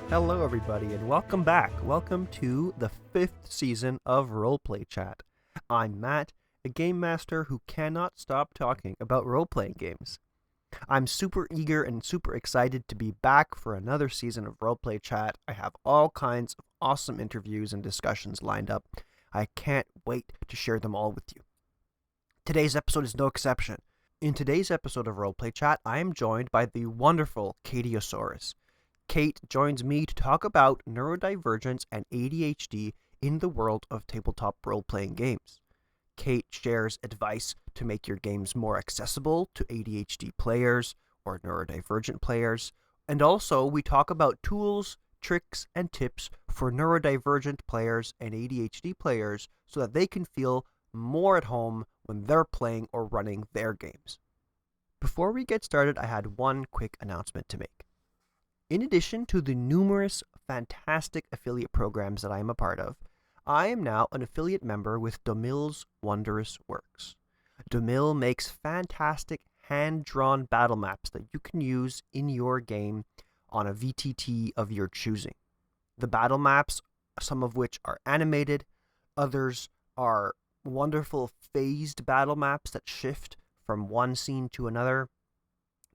Hello, everybody, and welcome back. Welcome to the 5th season of Roleplay Chat. I'm Matt, a game master who cannot stop talking about role-playing games. I'm super eager and super excited to be back for another season of Roleplay Chat. I have all kinds of awesome interviews and discussions lined up. I can't wait to share them all with you. Today's episode is no exception. In today's episode of Roleplay Chat, I am joined by the wonderful CatieOsaurus. Cate joins me to talk about neurodivergence and ADHD in the world of tabletop role-playing games. Cate shares advice to make your games more accessible to ADHD players or neurodivergent players, and also we talk about tools, tricks, and tips for neurodivergent players and ADHD players so that they can feel more at home when they're playing or running their games. Before we get started, I had one quick announcement to make. In addition to the numerous fantastic affiliate programs that I am a part of, I am now an affiliate member with Domil's Wondrous Works. Domil makes fantastic hand-drawn battle maps that you can use in your game on a VTT of your choosing. The battle maps, some of which are animated, others are wonderful phased battle maps that shift from one scene to another.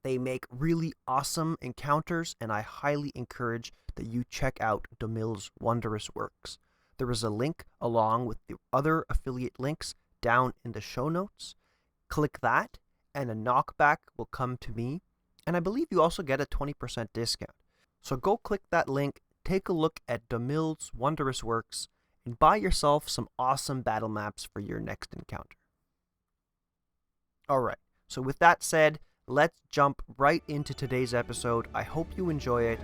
They make really awesome encounters, and I highly encourage that you check out Domil's Wondrous Works. There is a link along with the other affiliate links down in the show notes. Click that, and a knockback will come to me, and I believe you also get a 20% discount. So go click that link, take a look at Domil's Wondrous Works, and buy yourself some awesome battle maps for your next encounter. Alright, so with that said, let's jump right into today's episode. I hope you enjoy it.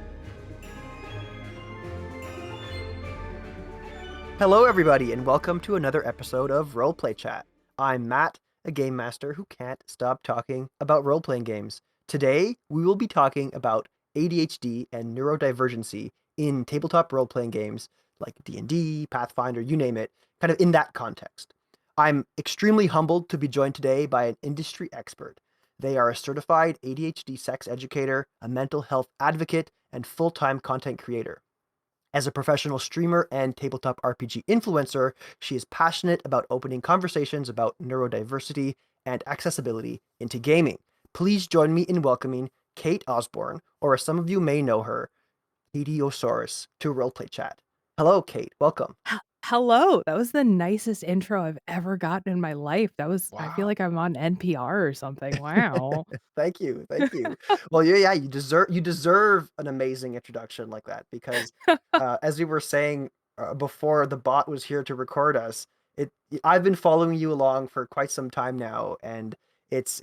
Hello, everybody, and welcome to another episode of Roleplay Chat. I'm Matt, a game master who can't stop talking about role-playing games. Today, we will be talking about ADHD and neurodivergency in tabletop role-playing games like D&D, Pathfinder, you name it, kind of in that context. I'm extremely humbled to be joined today by an industry expert. They are a certified ADHD sex educator, a mental health advocate, and full-time content creator. As a professional streamer and tabletop RPG influencer, she is passionate about opening conversations about neurodiversity and accessibility into gaming. Please join me in welcoming Cate Osborn, or as some of you may know her, CatieOsaurus, to Roleplay Chat. Hello, Cate. Welcome. Hello. That was the nicest intro I've ever gotten in my life. I feel Wow. like I'm on NPR or something. Wow. Thank you. Thank you. Well, yeah, you deserve an amazing introduction like that because as we were saying before the bot was here to record us, it I've been following you along for quite some time now, and it's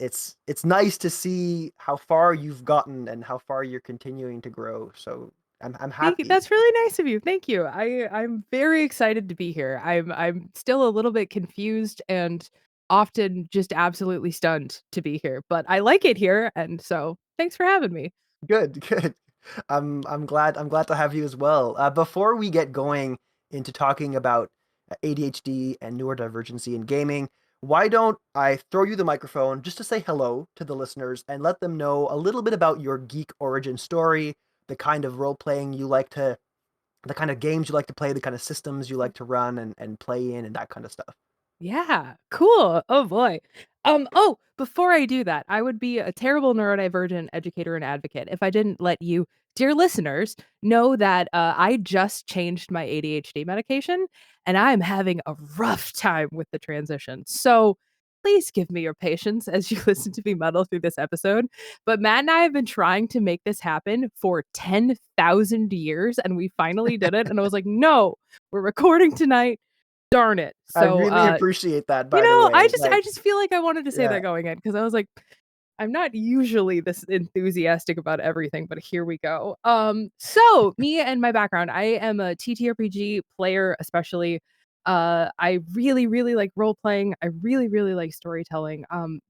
nice to see how far you've gotten and how far you're continuing to grow. So I'm Thank you. happy. That's really nice of you. Thank you. I'm very excited to be here. I'm still a little bit confused and often just absolutely stunned to be here, but I like it here, and so thanks for having me. Good, good. I'm glad to have you as well. Before we get going into talking about ADHD and neurodivergency in gaming, why don't I throw you the microphone just to say hello to the listeners and let them know a little bit about your geek origin story, the kind of role playing you like to, the kind of games you like to play, the kind of systems you like to run and play in, and that kind of stuff. Yeah, cool. Oh boy. Before I do that, I would be a terrible neurodivergent educator and advocate if I didn't let you, dear listeners, know that I just changed my ADHD medication and I'm having a rough time with the transition. So please give me your patience as you listen to me muddle through this episode. But Matt and I have been trying to make this happen for 10,000 years and we finally did it. And I was like, no, we're recording tonight. Darn it. I So, really appreciate that, by the way. I Like, just feel like I wanted to say yeah. that going in because I was like, I'm not usually this enthusiastic about everything, but here we go. So me and my background, I am a TTRPG player, especially. I really, really like role playing. I really, really like storytelling.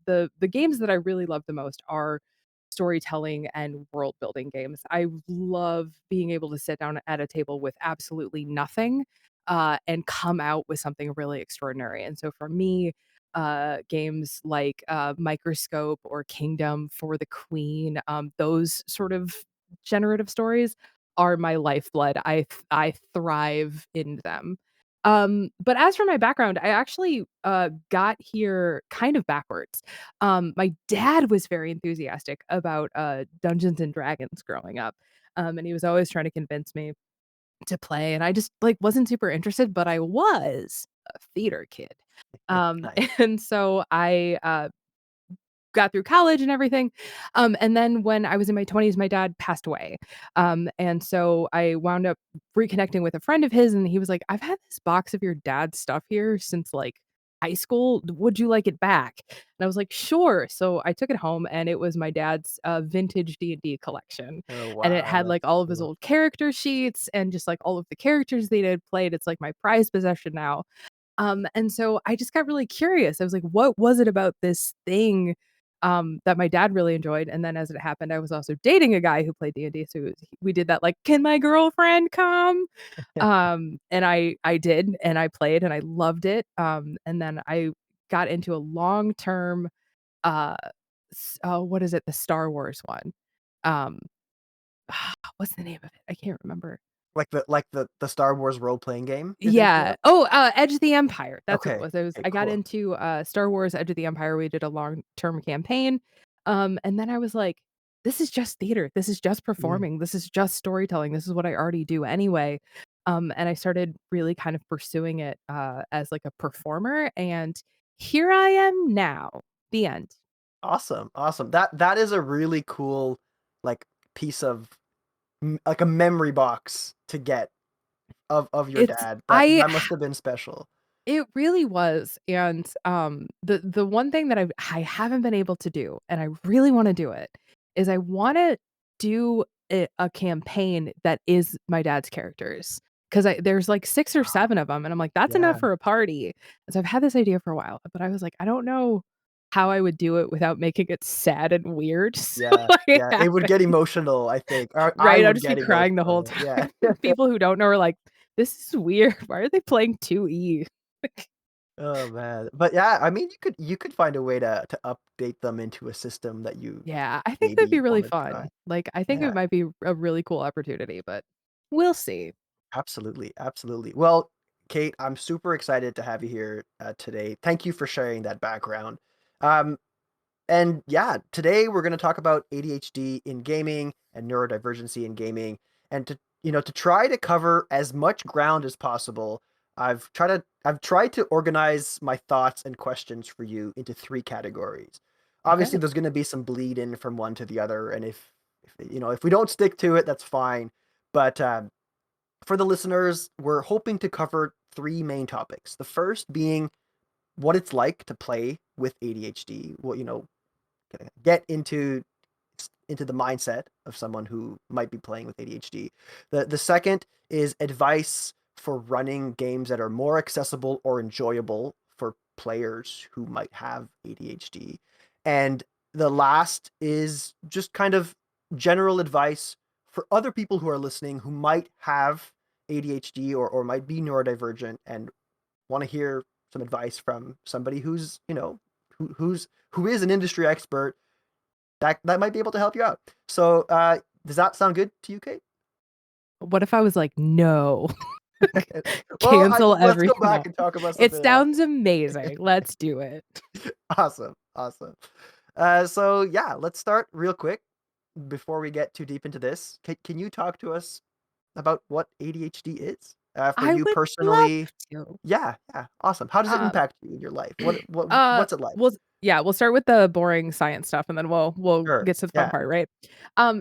The games that I really love the most are storytelling and world building games. I love being able to sit down at a table with absolutely nothing and come out with something really extraordinary. And so for me, games like Microscope or Kingdom for the Queen, those sort of generative stories are my lifeblood. I thrive in them. But as for my background, I actually got here kind of backwards. My dad was very enthusiastic about Dungeons and Dragons growing up. And he was always trying to convince me to play, and I just, like, wasn't super interested, but I was a theater kid. Nice. And so I got through college and everything. And then when I was in my 20s, my dad passed away. And so I wound up reconnecting with a friend of his, and he was like, "I've had this box of your dad's stuff here since like high school. Would you like it back?" And I was like, "Sure." So I took it home, and it was my dad's vintage D&D collection. Oh And it wow, had that's like all of his cool. old character sheets and just like all of the characters they had played. It's like my prized possession now. And so I just got really curious. I was like, what was it about this thing that my dad really enjoyed? And then as it happened, I was also dating a guy who played D&D. So we did that like, can my girlfriend come? And I did, and I played and I loved it. And then I got into a long-term uh what is it? The Star Wars one. Um what's the name of it? I can't remember. Like the Star Wars role playing game you're thinking Yeah. of? Oh, Edge of the Empire. That's what it Okay. was. Okay, I got cool. into, Star Wars: Edge of the Empire. We did a long-term campaign, and then I was like, "This is just theater. This is just Mm. performing. This is just storytelling. This is what I already do anyway." And I started really kind of pursuing it, as, like, a performer, and here I am now. The end. Awesome, awesome. That is a really cool, like, piece of like a memory box to get of your It's dad. I That must have been special. It really was, and, the one thing that I haven't been able to do, and I really wanna do it, is I wanna do a campaign that is my dad's characters, 'cause there's, like, 6 or 7 of them, and I'm like, "That's enough Yeah, for a party." And so I've had this idea for a while, but I was like, "I don't know how I would do it without making it sad and weird." So yeah, I yeah. It would haven't. get emotional, I think, or I Right, I'll would just be get crying the whole emotional. Yeah. time. People who don't know are like, "This is weird. Why are they playing 2E?" Oh, man. But, yeah, I mean, you could find a way to update them into a system that you Yeah, I think that'd maybe be really wanna try. fun. Like, I think Yeah. it might be a really cool opportunity, but we'll see. Absolutely, absolutely. Well, Cate, I'm super excited to have you here today. Thank you for sharing that background. Um, and yeah, today we're going to talk about ADHD in gaming and neurodivergency in gaming, and to try to cover as much ground as possible. I've tried to organize my thoughts and questions for you into three categories. Obviously, Okay. there's going to be some bleed in from one to the other, and if we don't stick to it, that's fine. But for the listeners, we're hoping to cover three main topics. The first being what it's like to play with ADHD, kinda get into the mindset of someone who might be playing with ADHD. The second is advice for running games that are more accessible or enjoyable for players who might have ADHD. And the last is just kind of general advice for other people who are listening who might have ADHD or might be neurodivergent and want to hear some advice from somebody who is an industry expert that might be able to help you out. So, does that sound good to you, Kate? What if I was like, "No." Well, Cancel let's every go no. back and talk about It something else. sounds amazing. Let's do it. Awesome, awesome. So yeah, let's start real quick before we get too deep into this. Can you talk to us about what ADHD is for I you would love personally? to. Yeah, yeah, awesome. How does it Um impact you in your life? What's it like? We'll yeah, we'll start with the boring science stuff, and then we'll Sure. get to the fun Yeah. part, right?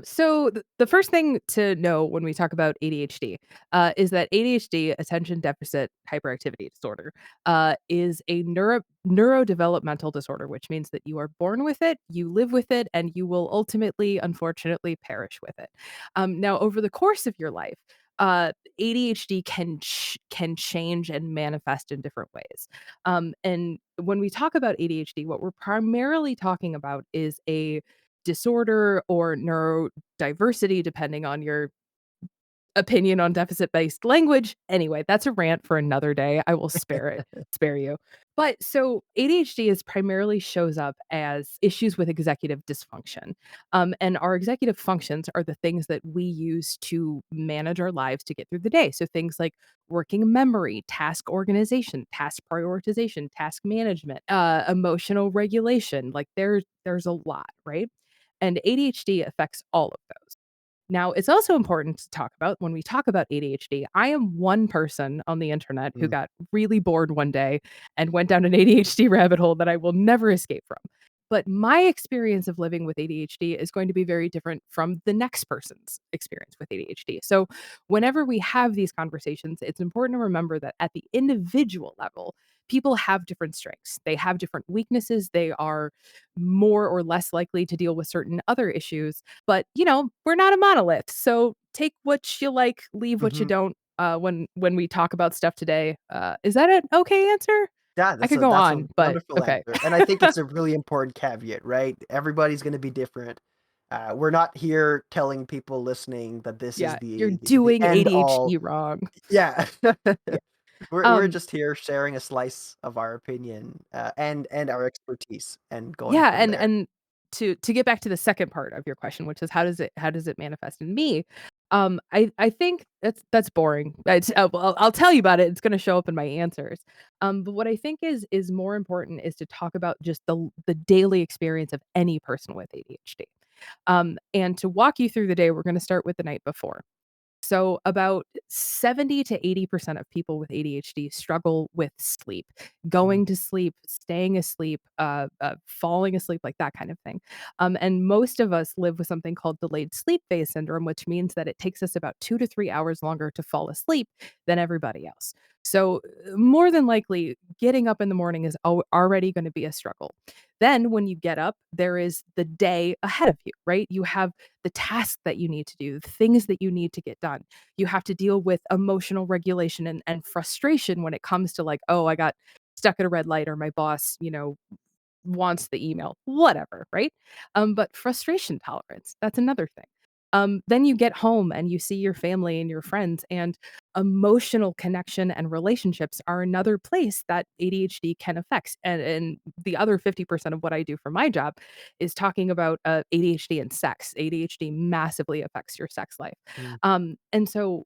So the first thing to know when we talk about ADHD, is that ADHD, attention deficit hyperactivity disorder, is a neurodevelopmental disorder, which means that you are born with it, you live with it, and you will ultimately, unfortunately, perish with it. Now, over the course of your life, ADHD can change and manifest in different ways. And when we talk about ADHD, what we're primarily talking about is a disorder or neurodiversity, depending on your opinion on deficit-based language. Anyway, that's a rant for another day. I will spare you. But so ADHD is primarily shows up as issues with executive dysfunction. And our executive functions are the things that we use to manage our lives to get through the day. So things like working memory, task organization, task prioritization, task management, emotional regulation. Like there's a lot, right? And ADHD affects all of those. Now, it's also important to talk about when we talk about ADHD. I am one person on the internet who Mm. got really bored one day and went down an ADHD rabbit hole that I will never escape from. But my experience of living with ADHD is going to be very different from the next person's experience with ADHD. So, whenever we have these conversations, it's important to remember that at the individual level, people have different strengths. They have different weaknesses. They are more or less likely to deal with certain other issues. But, we're not a monolith. So take what you like, leave what you Mhm. don't when we talk about stuff today. Is that an okay answer? Yeah, I that's could a go that's a on, but wonderful okay. answer, and I think it's a really important caveat, right? Everybody's gonna be different. We're not here telling people listening that this is Yeah, you're the doing end all. ADHD wrong. Yeah. Yeah. We're Um just here sharing a slice of our opinion, and our expertise and going Yeah, from and there. to get back to the second part of your question, which is how does it manifest in me? I think that's boring. Well, I'll tell you about it. It's gonna show up in my answers. But what I think is more important is to talk about just the daily experience of any person with ADHD. And to walk you through the day, we're gonna start with the night before. So, about 70 to 80% of people with ADHD struggle with sleep, Mhm, going to sleep, staying asleep, falling asleep, like that kind of thing. And most of us live with something called delayed sleep phase syndrome, which means that it takes us about 2 to 3 hours longer to fall asleep than everybody else. So, more than likely, getting up in the morning is already going to be a struggle. Then, when you get up, there is the day ahead of you, right? You have the tasks that you need to do, the things that you need to get done. You have to deal with emotional regulation and frustration when it comes to like, oh, I got stuck at a red light or my boss, wants the email, whatever, right? But frustration tolerance, that's another thing. Then you get home and you see your family and your friends, and emotional connection and relationships are another place that ADHD can affect. And the other 50% of what I do for my job is talking about ADHD and sex. ADHD massively affects your sex life. mm, And so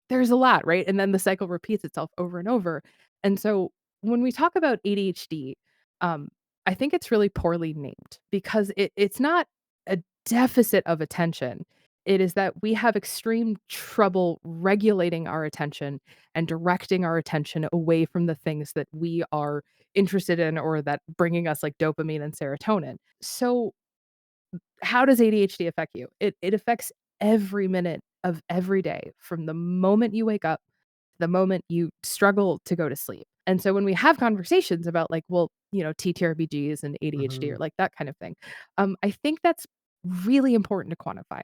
there's a lot, right? And then the cycle repeats itself over and over. And so when we talk about ADHD, um, I think it's really poorly named because it's not a deficit of attention. It is that we have extreme trouble regulating our attention and directing our attention away from the things that we are interested in or that bringing us like dopamine and serotonin. So how does ADHD affect you? It affects every minute of every day from the moment you wake up, to the moment you struggle to go to sleep. And so when we have conversations about like, well, TTRPGs and ADHD or mhm, like that kind of thing, I think that's really important to quantify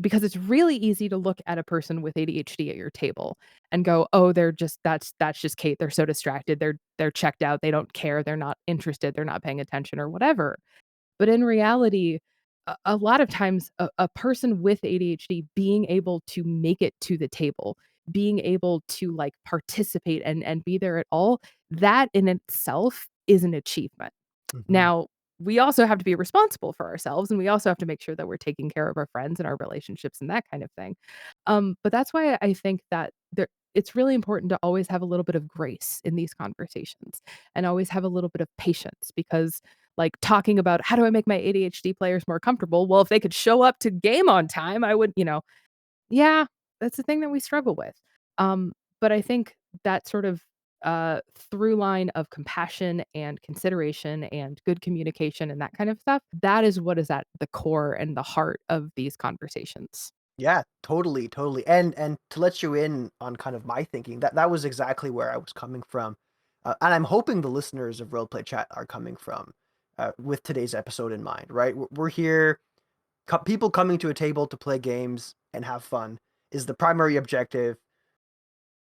because it's really easy to look at a person with ADHD at your table and go, "Oh, that's just Cate. They're so distracted. They're checked out. They don't care. They're not interested. They're not paying attention or whatever." But in reality, a lot of times a person with ADHD being able to make it to the table, being able to like participate and be there at all, that in itself is an achievement. mhm. Now, we also have to be responsible for ourselves and we also have to make sure that we're taking care of our friends and our relationships and that kind of thing. But that's why I think that it's really important to always have a little bit of grace in these conversations and always have a little bit of patience because like talking about how do I make my ADHD players more comfortable? Well, if they could show up to game on time, I would, yeah, that's the thing that we struggle with. But I think that sort of through line of compassion and consideration and good communication and that kind of stuff, that is what is at the core and the heart of these conversations. Yeah, totally, totally, and to let you in on kind of my thinking, that was exactly where I was coming from, and I'm hoping the listeners of Roleplay Chat are coming from, with today's episode in mind, right? We're here, people coming to a table to play games and have fun is the primary objective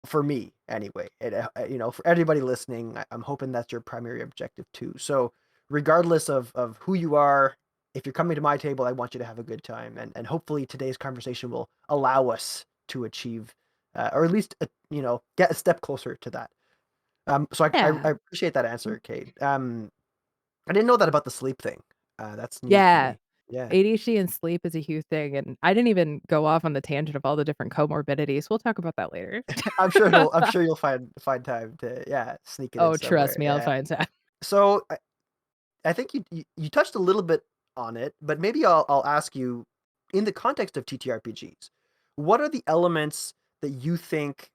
for me anyway. For everybody listening, I'm hoping that's your primary objective too. So regardless of who you are, if you're coming to my table, I want you to have a good time, and hopefully today's conversation will allow us to achieve, or at least get a step closer to that. So Yeah. I appreciate that answer, Cate. I didn't know that about the sleep thing. That's new for Yeah. me. Yeah. ADHD and sleep is a huge thing, and I didn't even go off on the tangent of all the different comorbidities. We'll talk about that later. I'm sure you'll find time to, yeah, sneak it in Oh, trust somewhere. me, I'll Yeah. find time. So I think you touched a little bit on it, but maybe I'll ask you, in the context of TTRPGs, what are the elements that you think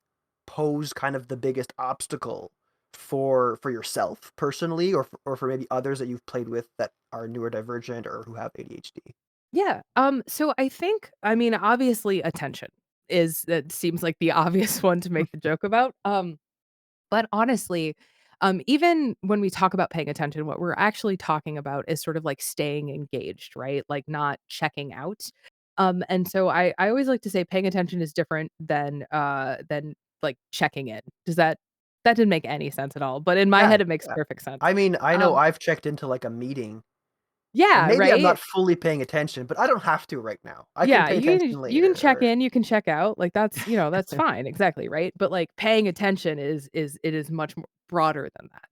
pose kind of the biggest obstacle for yourself personally, or for maybe others that you've played with that are neurodivergent or who have ADHD? Yeah, so I think I mean, obviously, attention is that seems like the obvious one to make the joke about, but honestly, even when we talk about paying attention, what we're actually talking about is sort of like staying engaged, right? Like not checking out. And so I always like to say paying attention is different than like checking in. That didn't make any sense at all, but in my Yeah, head it makes yeah. perfect sense. I mean, I know Um, I've checked into like a meeting, and yeah, maybe I'm right? not fully paying attention, but I don't have to right now. I can Yeah, pay attention you can later. check Or in, you can check out, like, that's, that's fine, exactly, right? But, like, paying attention is it is much more broader than that.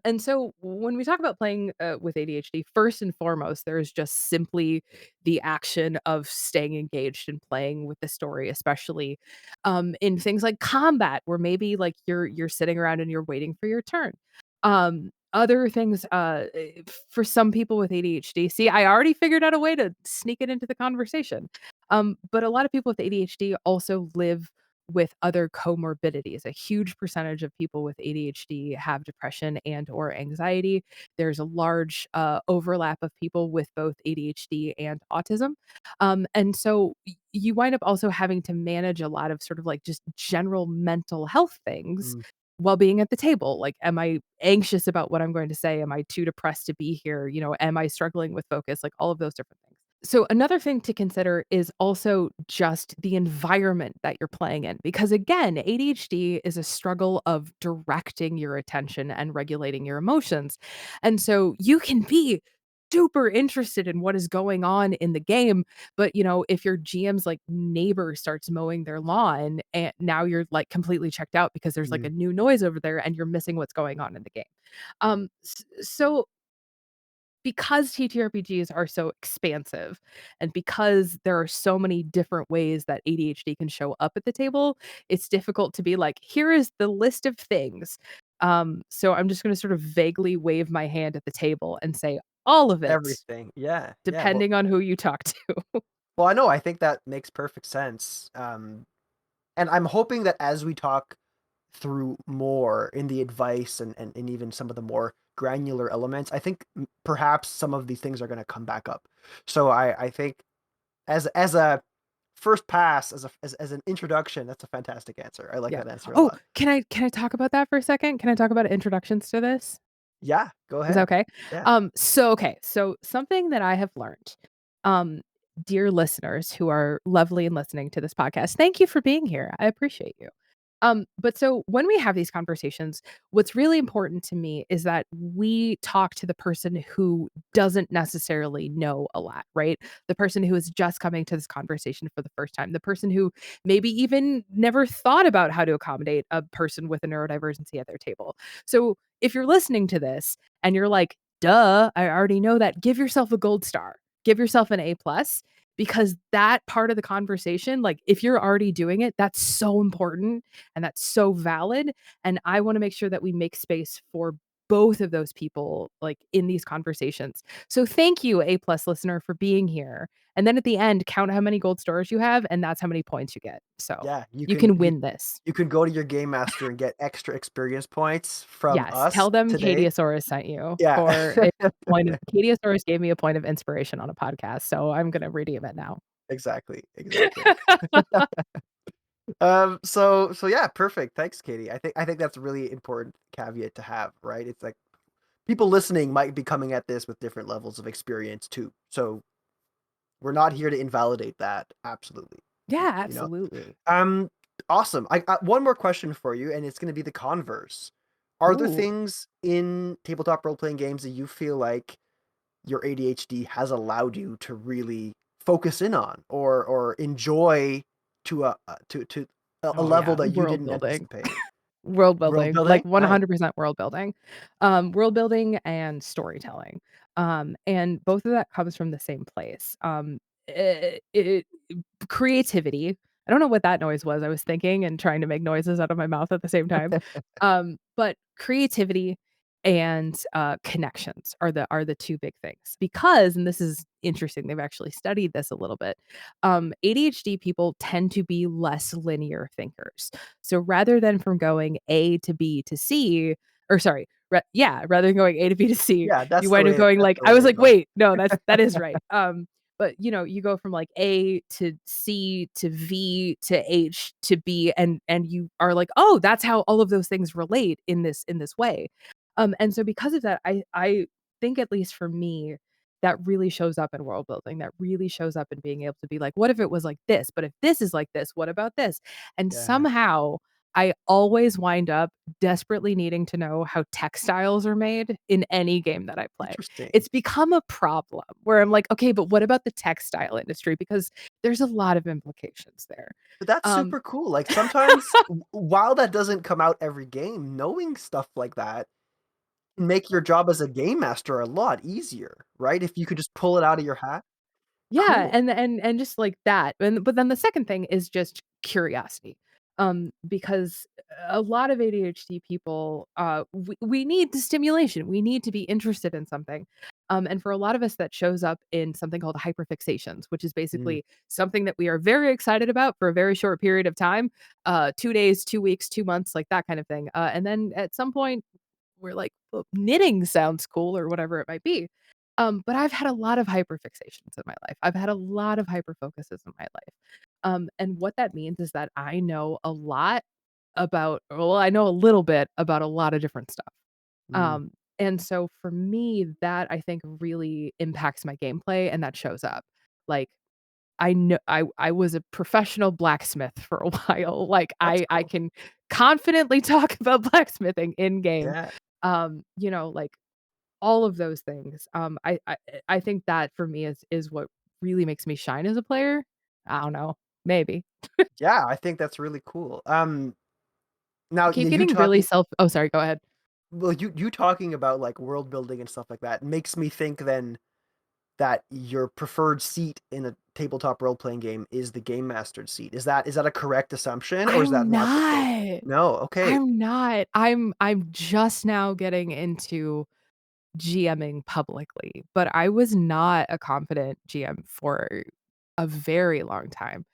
And so when we talk about playing, with ADHD, first and foremost, there is just simply the action of staying engaged and playing with the story, especially, in things like combat where maybe, like, you're sitting around and you're waiting for your turn. Other things, for some people with ADHD, see, I already figured out a way to sneak it into the conversation. But a lot of people with ADHD also live with other comorbidities. A huge percentage of people with ADHD have depression and or anxiety. There's a large overlap of people with both ADHD and autism. And so you wind up also having to manage a lot of sort of like just general mental health things mm, while being at the table. Like, am I anxious about what I'm going to say? Am I too depressed to be here? Am I struggling with focus? Like all of those different things. So another thing to consider is also just the environment that you're playing in, because again, ADHD is a struggle of directing your attention and regulating your emotions. And so you can be super interested in what is going on in the game, but if your GM's like neighbor starts mowing their lawn and now you're like completely checked out because there's like a mm, new noise over there and you're missing what's going on in the game. So because TTRPGs are so expansive and because there are so many different ways that ADHD can show up at the table, it's difficult to be like, here is the list of things. So I'm just going to sort of vaguely wave my hand at the table and say all of it, everything. Yeah, yeah. depending on who you talk to. Well, I know. I think that makes perfect sense. And I'm hoping that as we talk through more in the advice and even some of the more granular elements, I think perhaps some of these things are going to come back up. So I think as a first pass, as an introduction, that's a fantastic answer. I like Yeah. that answer a Oh, lot. can I talk about that for a second? Can I talk about introductions to this? Yeah, go Is that ahead. okay? Yeah. So something that I have learned, um, dear listeners who are lovely and listening to this podcast, thank you for being here. I appreciate you. But so when we have these conversations, what's really important to me is that we talk to the person who doesn't necessarily know a lot, right? The person who is just coming to this conversation for the first time, the person who maybe even never thought about how to accommodate a person with a neurodivergency at their table. So if you're listening to this and you're like, duh, I already know that, give yourself a gold star, give yourself an A plus, because that part of the conversation, like if you're already doing it, that's so important and that's so valid. And I want to make sure that we make space for both of those people like in these conversations. So thank you, A plus listener, for being here. And then at the end, count how many gold stars you have, and that's how many points you get. So Yeah, you can win this. you can go to your game master and get extra experience points from Yes, us tell them today. CatieOsaurus sent you Yeah. for a point of CatieOsaurus gave me a point of inspiration on a podcast, so I'm gonna redeem it now. Exactly, exactly. So yeah, perfect. Thanks, Katie. I think that's a really important caveat to have, right? It's like people listening might be coming at this with different levels of experience too. So we're not here to invalidate that. Absolutely. Yeah, You know. absolutely. Um, awesome. I got one more question for you, and it's going to be the converse. Are there Ooh. things in tabletop role playing games that you feel like your ADHD has allowed you to really focus in on or enjoy to a Oh level yeah, that you world didn't building. anticipate. World World building, like building? Nice. 100% world building. World building and storytelling. And both of that comes from the same place. It creativity. I don't know what that noise was. I was thinking and trying to make noises out of my mouth at the same time. But creativity and connections are the two big things. Because, and this is interesting, they've actually studied this a little bit. ADHD people tend to be less linear thinkers. So rather than from going A to B to C, or sorry, rather than going A to B to C, Yeah, you wind up going that's like the I way was it like, goes. wait, no, that is right. But you go from like A to C to V to H to B, and you are like, oh, that's how all of those things relate in this way. And so because of that, I think, at least for me, that really shows up in world building. That really shows up in being able to be like, what if it was like this? But if this is like this, what about this? And Yeah. somehow I always wind up desperately needing to know how textiles are made in any game that I play. Interesting. It's become a problem where I'm like, okay, but what about the textile industry? Because there's a lot of implications there. But that's Um, super cool. Like, sometimes while that doesn't come out every game, knowing stuff like that can make your job as a game master a lot easier, right? If you could just pull it out of your hat. Yeah, Cool. and just like that, and but then the second thing is just curiosity, because a lot of ADHD people, we need the stimulation, we need to be interested in something, and for a lot of us that shows up in something called hyperfixations, which is Mm, basically something that we are very excited about for a very short period of time, 2 days, 2 weeks, 2 months, like that kind of thing, and then at some point we're like, "Well, knitting sounds cool," or whatever it might be. But I've had a lot of hyperfixations in my life. I've had a lot of hyperfocuses in my life. And what that means is that I know a lot I know a little bit about a lot of different stuff. mm. Um, and so for me, that I think really impacts my gameplay and that shows up. Like I know I was a professional blacksmith for a while. Like That's I cool. can confidently talk about blacksmithing in game. Yeah. Like all of those things. I think that for me is what really makes me shine as a player. I don't know, maybe. Yeah, I think that's really cool. I Now, keep you getting really talking self oh, sorry, go ahead. well, you talking about, like, world building and stuff like that makes me think then that your preferred seat in a tabletop role-playing game is the game mastered seat. Is that a correct assumption, or is that I'm not the case? not. No? Okay. I'm not. I'm just now getting into GMing publicly, but I was not a confident GM for a very long time.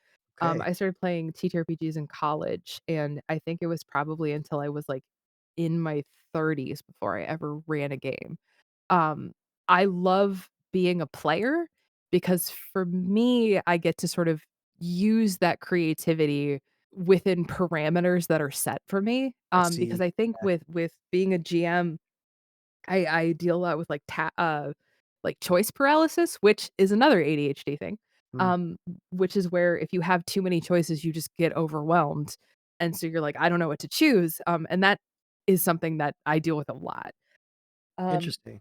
Okay. I started playing TTRPGs in college, and I think it was probably until I was like in my 30s before I ever ran a game. Um, I love being a player because for me, I get to sort of use that creativity within parameters that are set for me. I Because see. I think Yeah. with being a GM, I deal a lot with like choice paralysis, which is another ADHD thing. Mm. Um, which is where if you have too many choices, you just get overwhelmed. And so you're like, I don't know what to choose. And that is something that I deal with a lot. Um, Interesting.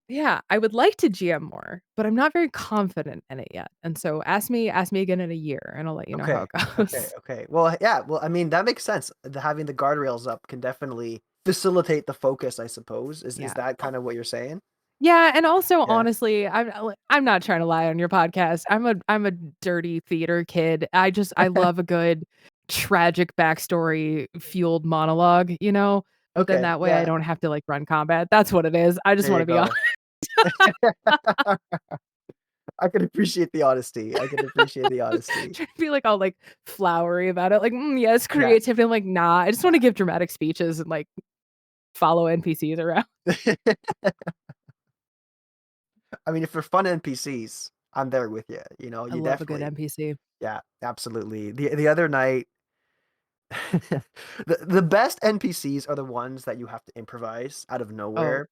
yeah, I would like to GM more, but I'm not very confident in it yet. And so ask me again in a year and I'll let you know how Okay. it Okay, goes. okay. Well, yeah, well, I mean, that makes sense. Having the guardrails up can definitely facilitate the focus, I suppose. Is Yeah. that kind of what you're saying? Yeah, and also, Yeah. honestly, I'm not trying to lie on your podcast. I'm a dirty theater kid. I love a good tragic backstory fueled monologue, you know? But then Okay, that way I yeah. don't have to, like, run combat. That's what it is. I just There you wanna be honest. go. I can appreciate the honesty. I can appreciate the honesty. Trying to be, like, all, like, flowery about it, like, yes, Yeah. creativity." I'm like, "Nah, I just wanna give dramatic speeches and, like, follow NPCs around." I mean, if they're fun NPCs, I'm there with you. I You love a good definitely. NPC. Yeah, absolutely. The other night, the best NPCs are the ones that you have to improvise out of Oh, nowhere.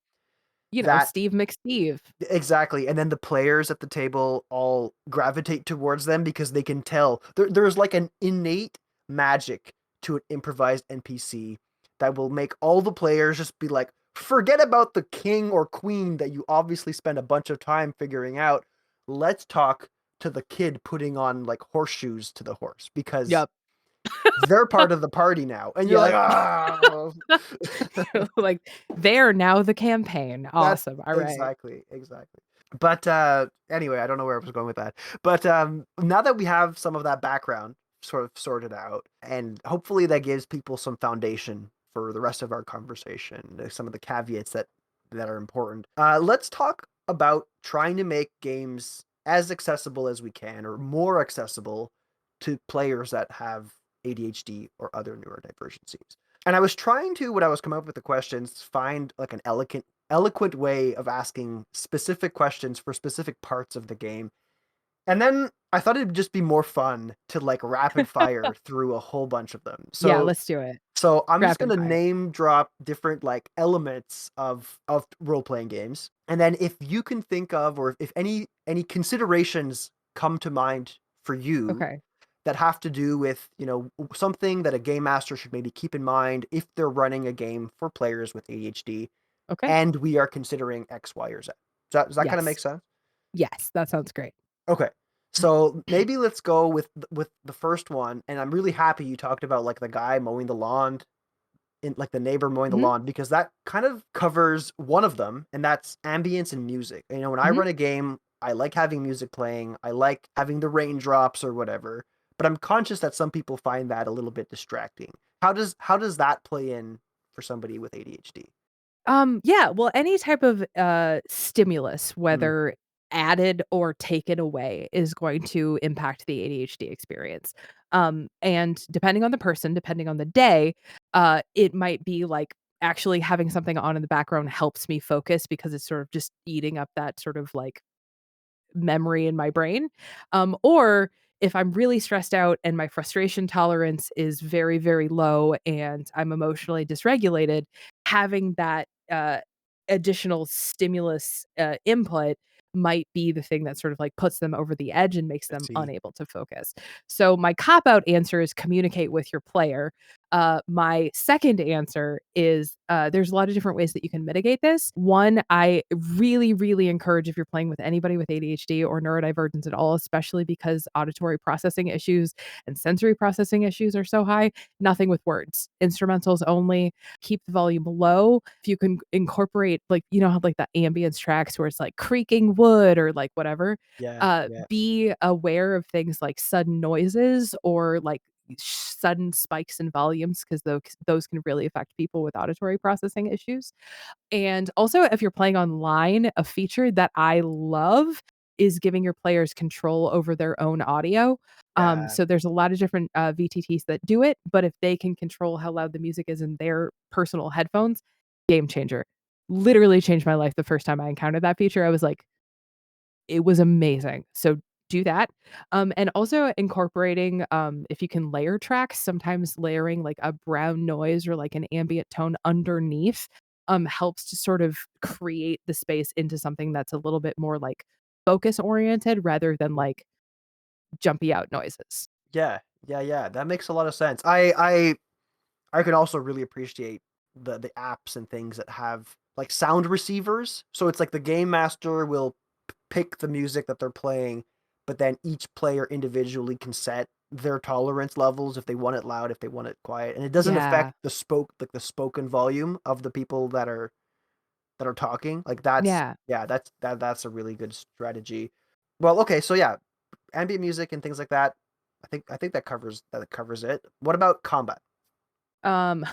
That Steve McSteve. exactly, and then the players at the table all gravitate towards them because they can tell there's like an innate magic to an improvised NPC that will make all the players just be like, forget about the king or queen that you obviously spend a bunch of time figuring out. Let's talk to the kid putting on like horseshoes to the horse because Yep. they're part of the party now. And you're like, Yep. "Ah." Like, they're now the campaign. That's Awesome. All right. exactly, exactly. But anyway, I don't know where I was going with that. But now that we have some of that background sort of sorted out, and hopefully that gives people some foundation for the rest of our conversation, some of the caveats that are important. Let's talk about trying to make games as accessible as we can, or more accessible to players that have ADHD or other neurodivergencies. And I was trying to, when I was coming up with the questions, find like an eloquent way of asking specific questions for specific parts of the game. And then I thought it'd just be more fun to like rapid fire through a whole bunch of them. Yeah, So let's do it. so I'm just Rapid gonna fire. name drop different like elements of role playing games, and then if you can think of, or if any considerations come to mind for you Okay. that have to do with, something that a game master should maybe keep in mind if they're running a game for players with ADHD, Okay. and we are considering X, Y, or Z. Does that kind of make Yes. sense? Yes, that sounds great. Okay. So maybe let's go with the first one, and I'm really happy you talked about like the guy mowing the lawn, in like the neighbor mowing the Mhm. lawn, because that kind of covers one of them, and that's ambience and music. When I Mhm. run a game, I like having music playing. I like having the raindrops or whatever, but I'm conscious that some people find that a little bit distracting. How does that play in for somebody with ADHD? Yeah, well, any type of stimulus, Mm, whether added or taken away, is going to impact the ADHD experience. And depending on the person, depending on the day, it might be like actually having something on in the background helps me focus because it's sort of just eating up that sort of like memory in my brain. Or if I'm really stressed out and my frustration tolerance is very, very low and I'm emotionally dysregulated, having that additional stimulus input might be the thing that sort of like puts them over the edge and makes I them see. unable to focus. So my cop out answer is communicate with your player. My second answer is there's a lot of different ways that you can mitigate this. One, I really, really encourage if you're playing with anybody with ADHD or neurodivergence at all, especially because auditory processing issues and sensory processing issues are so high, nothing with words, instrumentals only. Keep the volume low. If you can incorporate, like, you know, how like the ambience tracks where it's like creaking wood or like whatever, Yeah, yeah, be aware of things like sudden noises or like sudden spikes in volumes because those can really affect people with auditory processing issues. And also, if you're playing online, a feature that I love is giving your players control over their own audio. yeah, So there's a lot of different VTTs that do it, but if they can control how loud the music is in their personal headphones, game changer. Literally changed my life the first time I encountered that feature. I was like, it was amazing. So do that. And also incorporating, if you can layer tracks, sometimes layering like a brown noise or like an ambient tone underneath, helps to sort of create the space into something that's a little bit more like focus oriented rather than like jumpy out noises. yeah, yeah, yeah. That makes a lot of sense. I can also really appreciate the apps and things that have like sound receivers. So it's like the game master will pick the music that they're playing, but then each player individually can set their tolerance levels if they want it loud, if they want it quiet, and it doesn't affect Yeah. the spoken volume of the people that are talking. Like that's Yeah. yeah, that's a really good strategy. Well, okay, so yeah, ambient music and things like that. I think that covers it. What about combat? Um,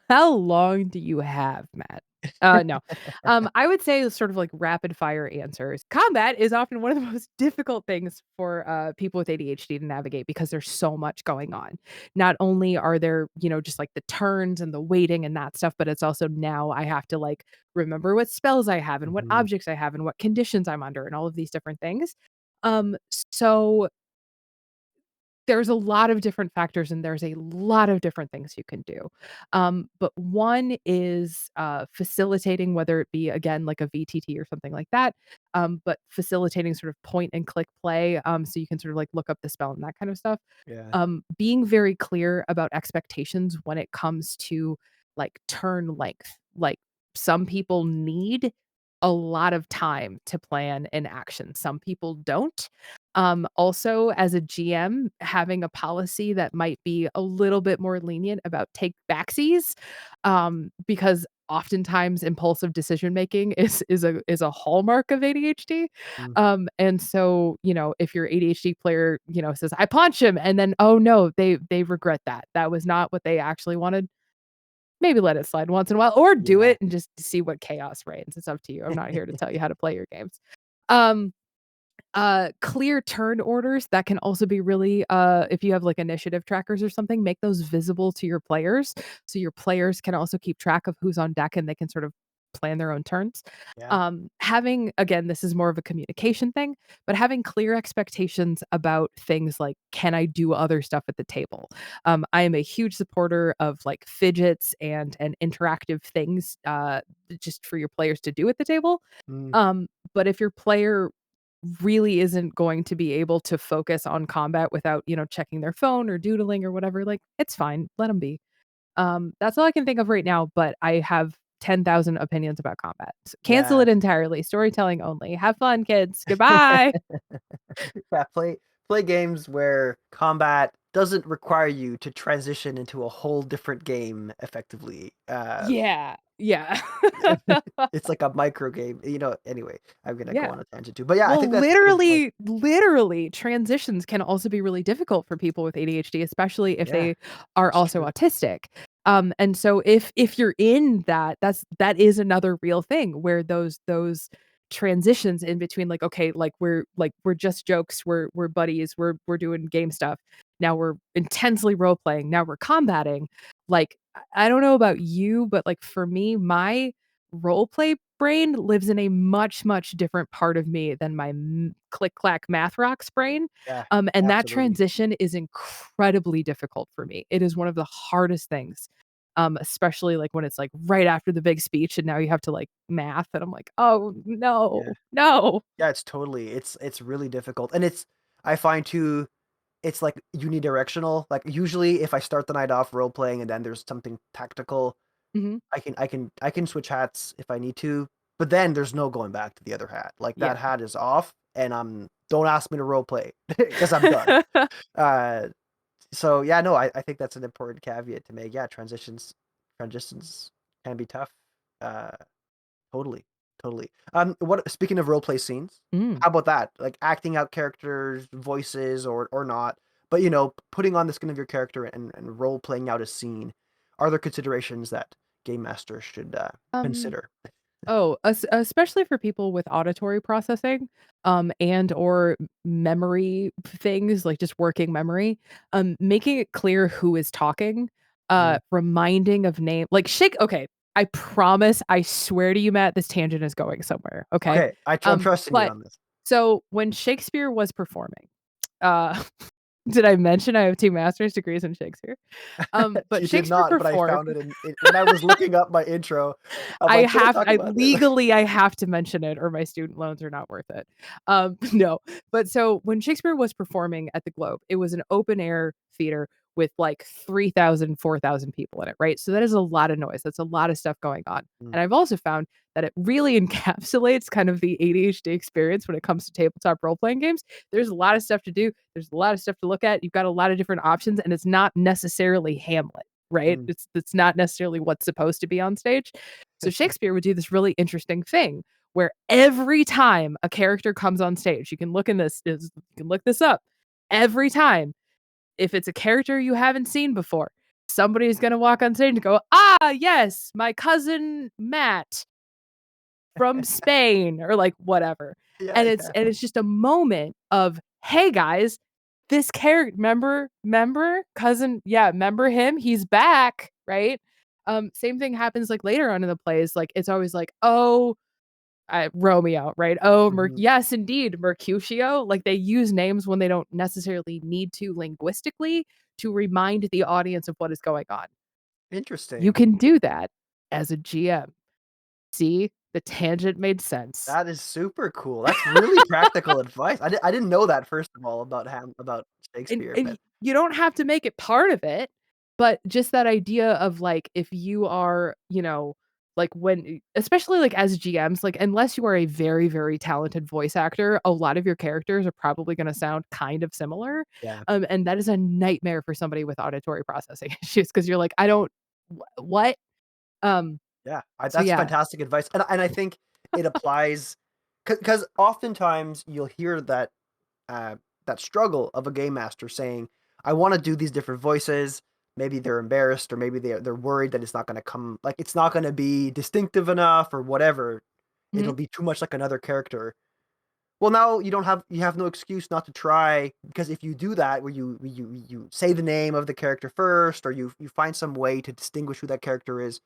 how long do you have, Matt? No. I would say sort of like rapid fire answers. Combat is often one of the most difficult things for people with ADHD to navigate because there's so much going on. Not only are there, you know, just like the turns and the waiting and that stuff, but it's also now I have to like remember what spells I have and what Mhm. objects I have and what conditions I'm under and all of these different things. So there's a lot of different factors and there's a lot of different things you can do. But one is facilitating, whether it be again like a VTT or something like that, but facilitating sort of point and click play, so you can sort of like look up the spell and that kind of stuff. Yeah. Being very clear about expectations when it comes to like turn length. Like some people need a lot of time to plan an action. Some people don't. Also, as a GM, having a policy that might be a little bit more lenient about take backsies, because oftentimes impulsive decision making is a hallmark of ADHD. Mm, And so, if your ADHD player, says, "I punch him," and then, oh no, they regret that. That was not what they actually wanted. Maybe let it slide once in a while, or do yeah. it and just see what chaos reigns. It's up to you. I'm not here to tell you how to play your games. Um, Clear turn orders that can also be really, if you have like initiative trackers or something, make those visible to your players so your players can also keep track of who's on deck and they can sort of plan their own turns. Yeah. Having, again, this is more of a communication thing, but having clear expectations about things like, can I do other stuff at the table? I am a huge supporter of like fidgets and interactive things, just for your players to do at the table. Mm, But if your player really isn't going to be able to focus on combat without, checking their phone or doodling or whatever, like, it's fine, let them be. That's all I can think of right now, but I have 10,000 opinions about combat. Cancel yeah. it entirely, storytelling only. Have fun, kids. Goodbye. Yeah, play games where combat doesn't require you to transition into a whole different game effectively. Yeah, yeah. It's like a micro game, anyway, I'm gonna go Yeah. on a tangent too. But yeah, I think Well, that's good advice. literally, transitions can also be really difficult for people with ADHD, especially if Yeah, they are it's also true. autistic. And so if you're in that, that is another real thing where those transitions in between, like, okay, like we're just jokes, we're buddies, we're doing game stuff. Now we're intensely role playing. Now we're combating. Like, I don't know about you, but like for me, my role play brain lives in a much, much different part of me than my click clack math rocks brain. Yeah, And that absolutely. transition is incredibly difficult for me. It is one of the hardest things. Especially like when it's like right after the big speech and now you have to like math and I'm like, oh Yeah. no, no. Yeah, it's really difficult, and I find too, it's, like, unidirectional. Like, usually, if I start the night off role playing and then there's something tactical, Hmm. I can switch hats if I need to, but then there's no going back to the other hat. Like, that Yeah. hat is off, and don't ask me to role play because 'cause I'm done. Uh, so, yeah, no, I think that's an important caveat to make. Yeah, transitions can be tough. Uh, totally, totally. What speaking of role play scenes, Mm. how about that? Like, acting out characters' voices or not, but, putting on the skin of your character and role playing out a scene. Are there considerations that game masters should, Um, consider? Oh, especially for people with auditory processing, and or memory things, like just working memory, making it clear who is talking, Mm. reminding of name like shake okay, I promise, I swear to you, Matt, this tangent is going somewhere, okay? Okay, I'm trusting you But on this. so when Shakespeare was performing, uh, did I mention I have 2 master's degrees in Shakespeare? But You did Shakespeare not, but I performed. found it when I was looking up my intro. I'm like, "Should I talk I about this?" legally, I have to mention it or my student loans are not worth it. No, but so when Shakespeare was performing at the Globe, it was an open air theater with like 3,000, 4,000 people in it, right? So that is a lot of noise. That's a lot of stuff going on. Mm, And I've also found that it really encapsulates kind of the ADHD experience when it comes to tabletop role playing games. There's a lot of stuff to do. There's a lot of stuff to look at. You've got a lot of different options, and it's not necessarily Hamlet, right? mm. It's not necessarily what's supposed to be on stage. So Shakespeare would do this really interesting thing where every time a character comes on stage, you can look this up. Every time, if it's a character you haven't seen before, somebody's gonna walk on stage and go, "Ah, yes, my cousin Matt from Spain," or like whatever. Yeah, And it's yeah. and it's just a moment of, "Hey guys, this character, remember cousin, yeah, remember him? He's back," right? Same thing happens like later on in the plays. Like it's always like, "Oh, Romeo," right? "Oh, Mhm. yes, indeed, Mercutio." Like they use names when they don't necessarily need to linguistically to remind the audience of what is going on. You Interesting. can do that as a GM. See, the tangent made sense. That is super cool. That's really practical advice. I didn't know that, first of all, about And Shakespeare, and but you don't have to make it part of it, but just that idea of, like, if you are, like when especially like as GMs, like unless you are a very, very talented voice actor, a lot of your characters are probably going to sound kind of similar. Yeah. And that is a nightmare for somebody with auditory processing issues because you're like, I don't what? Um, Yeah, so that's yeah. fantastic advice, and I think it applies because oftentimes you'll hear uh, that struggle of a game master saying, "I want to do these different voices." Maybe they're embarrassed, or maybe they're worried that it's not going to come like it's not going to be distinctive enough, or whatever. Mhm. It'll be too much like another character. Well, now you have no excuse not to try because if you do that, where you say the name of the character first, or you find some way to distinguish who that character is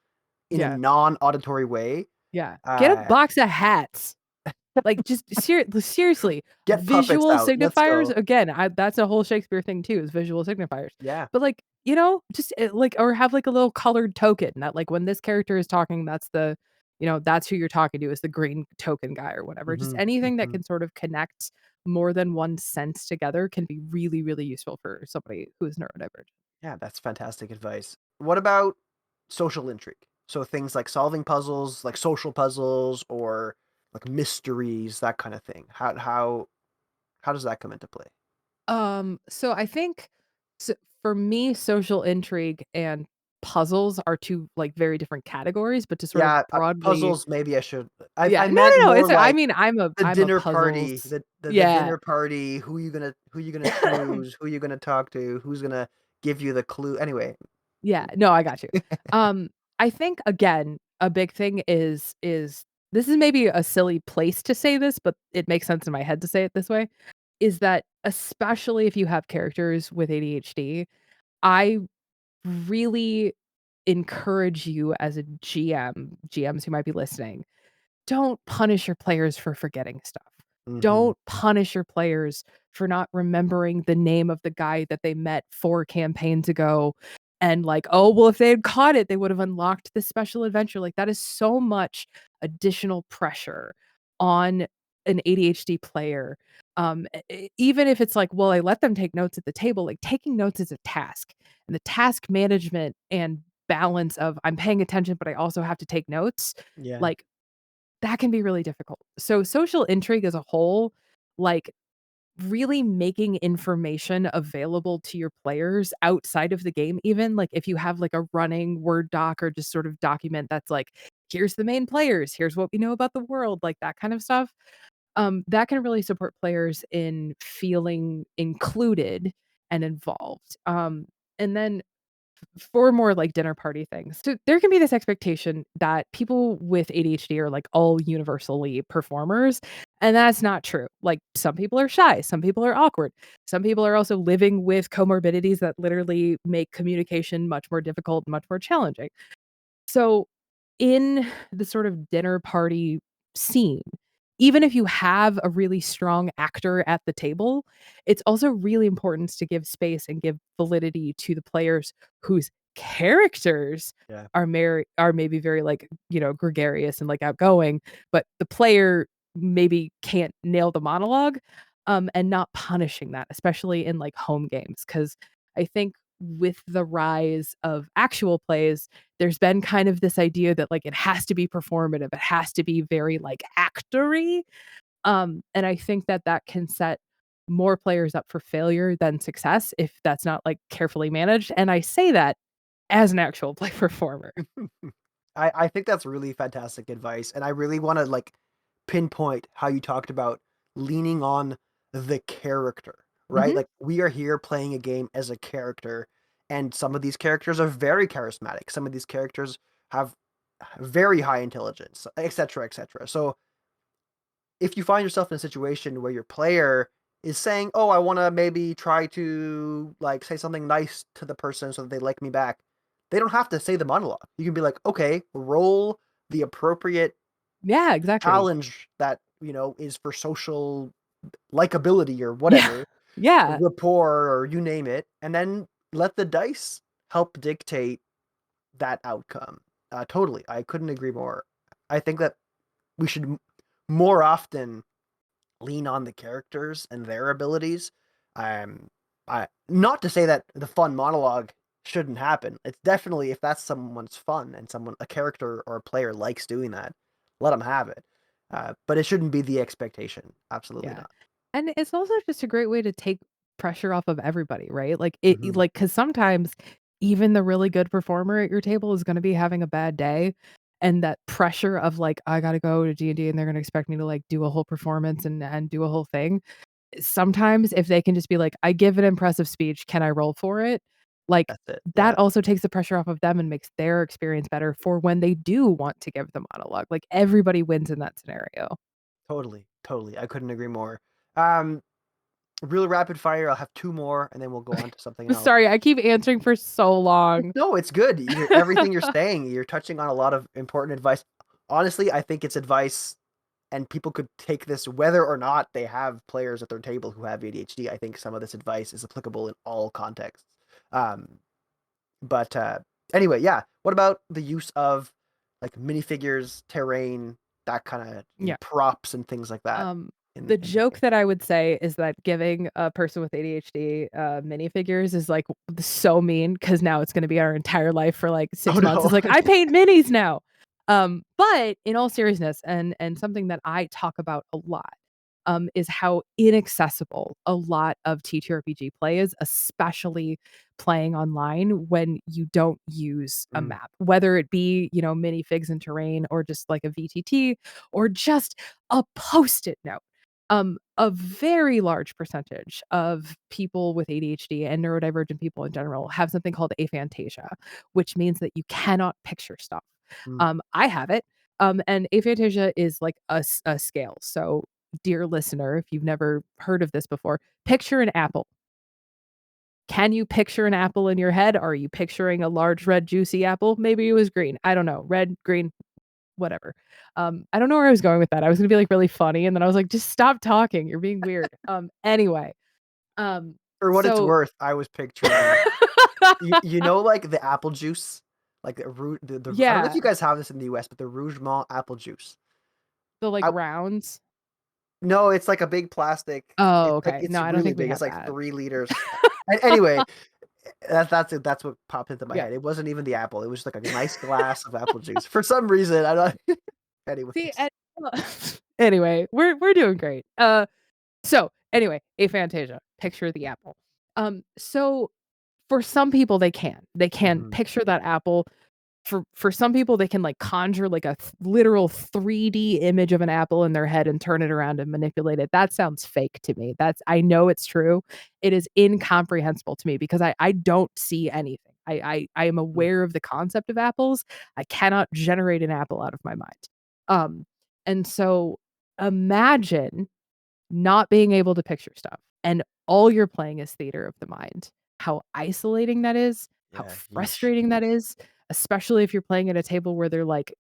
in a Yeah. non-auditory way. Yeah. Get a Uh, box of hats. Like, just seriously, get puppets visual out. Let's signifiers, go. again, that's a whole Shakespeare thing too, is visual signifiers. Yeah. But, like, just, like or have, like, a little colored token that, like, when this character is talking, that's that's who you're talking to is the green token guy or whatever. Just hmm anything that hmm can sort of connect more than one sense together can be really, really useful for somebody who is neurodivergent. Yeah, that's fantastic advice. What about social intrigue? So things like solving puzzles, like social puzzles, or like mysteries, that kind of thing. How does that come into play? So I think s for me, social intrigue and puzzles are 2, like, very different categories, but to sort of Yeah, broadly puzzles. Maybe I should. yeah, I no, meant no, no, more I like mean, the I'm a dinner puzzles party, the yeah. dinner party. Who you gonna choose? Who you gonna talk to? Who's gonna give you the clue? Anyway. Yeah, no, I got you. Um, I think, again, a big thing is this is maybe a silly place to say this, but it makes sense in my head to say it this way, is that especially if you have characters with ADHD, I really encourage you as a GMs who might be listening, don't punish your players for forgetting stuff. hmm Don't punish your players for not remembering the name of the guy that they met 4 campaigns ago and like, "Oh, well, if they had caught it, they would have unlocked this special adventure." Like, that is so much additional pressure on an ADHD player. Even if it's like, well, I let them take notes at the table, like, taking notes is a task, and the task management and balance of, I'm paying attention, but I also have to take notes, Yeah. like, that can be really difficult. So social intrigue as a whole, like really making information available to your players outside of the game, even like if you have like a running Word doc or just sort of document that's like, here's the main players, here's what we know about the world, like that kind of stuff. That can really support players in feeling included and involved. And then for more like dinner party things. So there can be this expectation that people with ADHD are like all universally performers, and that's not true. Like some people are shy, some people are awkward, some people are also living with comorbidities that literally make communication much more difficult, much more challenging. So, in the sort of dinner party scene, even if you have a really strong actor at the table, it's also really important to give space and give validity to the players whose characters Yeah. are maybe very like, gregarious and like outgoing, but the player maybe can't nail the monologue, and not punishing that, especially in like home games. Because I think with the rise of actual plays, there's been kind of this idea that, like, it has to be performative, it has to be very, like, actory, and I think that that can set more players up for failure than success if that's not, like, carefully managed, and I say that as an actual play performer. I think that's really fantastic advice, and I really want to like pinpoint how you talked about leaning on the character, right? Mhm. Like we are here playing a game as a character, and some of these characters are very charismatic. Some of these characters have very high intelligence, etc., etc. So if you find yourself in a situation where your player is saying, "Oh, I want to maybe try to like say something nice to the person so that they like me back," they don't have to say the monologue. You can be like, "Okay, roll the appropriate Yeah, exactly. challenge that is for social likability or Yeah. whatever, Yeah. rapport or you name it, and then let the dice help dictate that outcome." Totally, I couldn't agree more. I think that we should more often lean on the characters and their abilities. Um, not to say that the fun monologue shouldn't happen. It's definitely, if that's someone's fun and a character or a player likes doing that, let them have it. But it shouldn't be the expectation. Absolutely Yeah. not. And it's also just a great way to take pressure off of everybody, right? Hmm. Like, cause sometimes even the really good performer at your table is gonna be having a bad day, and that pressure of, like, "I gotta go to D&D, and they're gonna expect me to, like, do a whole performance and do a whole thing." Sometimes if they can just be like, "I give an impressive speech, can I roll for it?" Like, That's it. that Yeah. also takes the pressure off of them and makes their experience better for when they do want to give the monologue. Like, everybody wins in that scenario. Totally. Totally. I couldn't agree more. Um, Real rapid fire. I'll have two more, and then we'll go on to something else. Sorry, I keep answering for so long. No, it's good. Everything you're saying, you're touching on a lot of important advice. Honestly, I think it's advice, and people could take this whether or not they have players at their table who have ADHD. I think some of this advice is applicable in all contexts. Um, but anyway, yeah. What about the use of like minifigures, terrain, that kind of Yeah. props and things like that Um, in the the joke game? that I would say is that giving a person with ADHD, minifigures is, like, so mean because now it's gonna be our entire life for, like, Oh 6 months. no. It's like, "I paint minis now." But in all seriousness, and something that I talk about a lot, is how inaccessible a lot of TTRPG play is, especially playing online when you don't use a Mm, map, whether it be, minifigs and terrain or just like a VTT or just a Post-it note. A very large percentage of people with ADHD and neurodivergent people in general have something called aphantasia, which means that you cannot picture stuff. mm. I have it, and aphantasia is like a scale. So, dear listener, if you've never heard of this before, picture an apple. Can you picture an apple in your head? Are you picturing a large, red, juicy apple? Maybe it was green. I don't know. Red, green, whatever. I don't know where I was going with that. I was gonna be, like, really funny, and then I was like, "Just stop talking. You're being weird." Anyway, um, For what it's so worth, I was picturing like the apple juice, like I don't know if Yeah, you guys have this in the US, but the Rougemont apple juice. the, like, I rounds. No, it's like a big plastic. Oh, It's like okay. it's No, I don't really think we big. It's have like that. 3 liters. Anyway, that's it. That's what popped into my Yeah. head. It wasn't even the apple. It was like a nice glass of apple juice. For some reason, I don't. See, Anyways. and anyway, we're doing great. So, anyway, aphantasia, picture the apple. So for some people, they can. They can Mhm, picture that apple. For some people, they can, like, conjure, like, a literal 3D image of an apple in their head and turn it around and manipulate it. That sounds fake to me. I know it's true. It is incomprehensible to me because I don't see anything. I am mm, aware of the concept of apples. I cannot generate an apple out of my mind. Um, and so imagine not being able to picture stuff, and all you're playing is theater of the mind. How isolating that is, how yeah, yeesh. frustrating that is, especially if you're playing at a table where they're, like,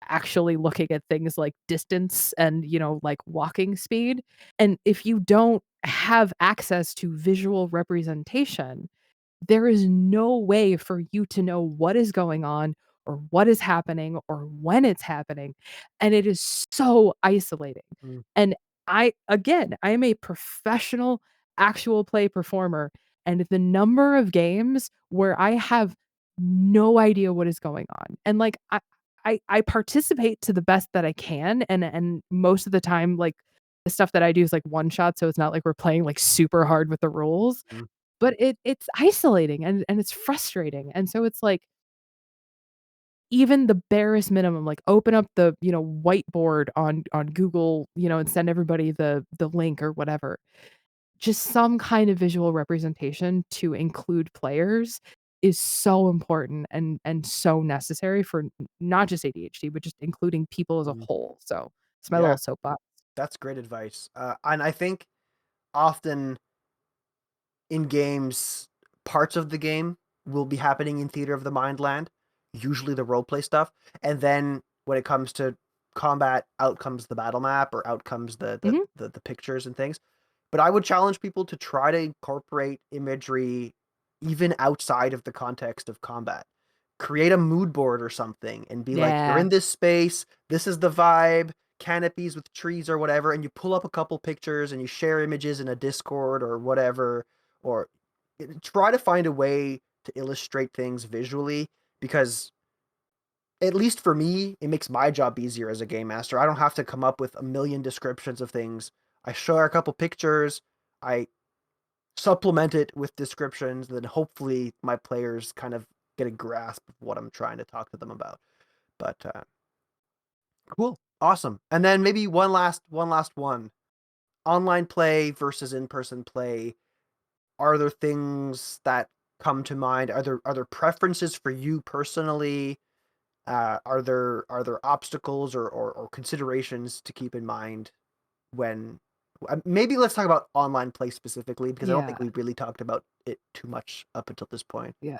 actually looking at things like distance and, like, walking speed, and if you don't have access to visual representation, there is no way for you to know what is going on or what is happening or when it's happening, and it is so isolating. Mm, And I am a professional actual play performer, and the number of games where I have no idea what is going on, and, like, I participate to the best that I can, and most of the time, like, the stuff that I do is, like, one shot, so it's not like we're playing, like, super hard with the rules, mm, but it's isolating and it's frustrating, and so it's like, even the barest minimum, like, open up the, whiteboard on Google, and send everybody the link or whatever. Just some kind of visual representation to include players is so important and so necessary for not just ADHD, but just including people as a mhm. whole, so it's my Yeah, little soapbox. that's great advice. And I think often in games, parts of the game will be happening in theater of the mind land, usually the role play stuff, and then when it comes to combat, out comes the battle map or out comes Mhm. the pictures and things. But I would challenge people to try to incorporate imagery even outside of the context of combat. Create a mood board or something and be like, you're Yeah. in this space, this is the vibe, canopies with trees or whatever, and you pull up a couple pictures and you share images in a Discord or whatever, or try to find a way. to illustrate things visually because at least for me, it makes my job easier as a game master. I don't have to come up with a million descriptions of things. I share a couple pictures, I supplement it with descriptions, then hopefully my players kind of get a grasp of what I'm trying to talk to them about. But cool, awesome. And then maybe one last one. Online play versus in-person play. Are there things that come to mind? Are there preferences for you personally? Are there obstacles or considerations to keep in mind when maybe let's talk about online play specifically because I don't think Yeah, we really talked about it too much up until this point. yeah.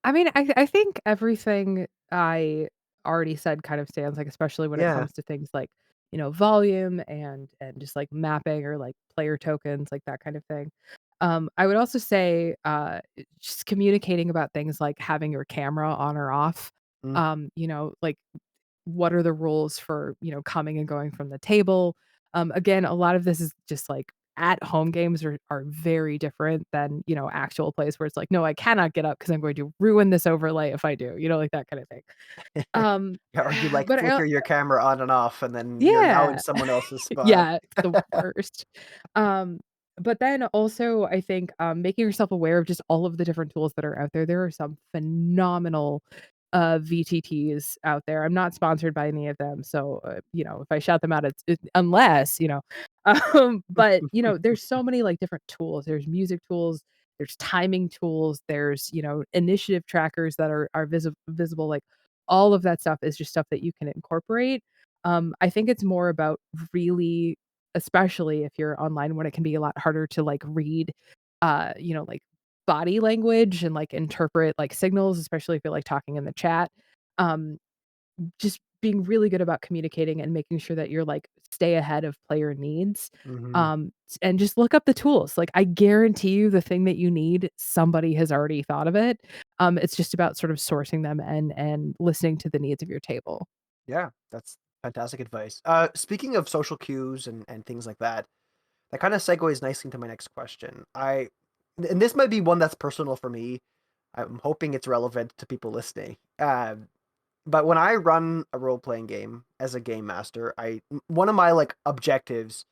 I mean, I think everything I already said kind of stands, like, especially when it Yeah. comes to things like, volume and just, like, mapping or, like, player tokens, like, that kind of thing. I would also say, just communicating about things like having your camera on or off, Mm, like what are the rules for, coming and going from the table? Again, a lot of this is just like at home games are very different than, actual plays where it's like, no, I cannot get up because I'm going to ruin this overlay if I do, like that kind of thing. Um, yeah, or you like but flicker your camera on and off and then you're now in yeah. someone else's spot. Yeah, it's the worst. Um, but then also I think, making yourself aware of just all of the different tools that are out there. There are some phenomenal, VTTs out there. I'm not sponsored by any of them, so, if I shout them out, it's unless, but, there's so many, like, different tools. There's music tools, there's timing tools, there's, initiative trackers that are visible, like, all of that stuff is just stuff that you can incorporate. I think it's more about really especially if you're online when it can be a lot harder to, like, read, like, body language and, like, interpret, like, signals, especially if you're, like, talking in the chat. Um, just being really good about communicating and making sure that you're, like, stay ahead of player needs, Hmm. and just look up the tools. Like, I guarantee you the thing that you need, somebody has already thought of it. It's just about sort of sourcing them and listening to the needs of your table. Yeah, that's fantastic advice. Speaking of social cues and things like that, that kind of segues nicely into my next question. And this might be one that's personal for me. I'm hoping it's relevant to people listening. But when I run a role playing game as a game master, one of my like objectives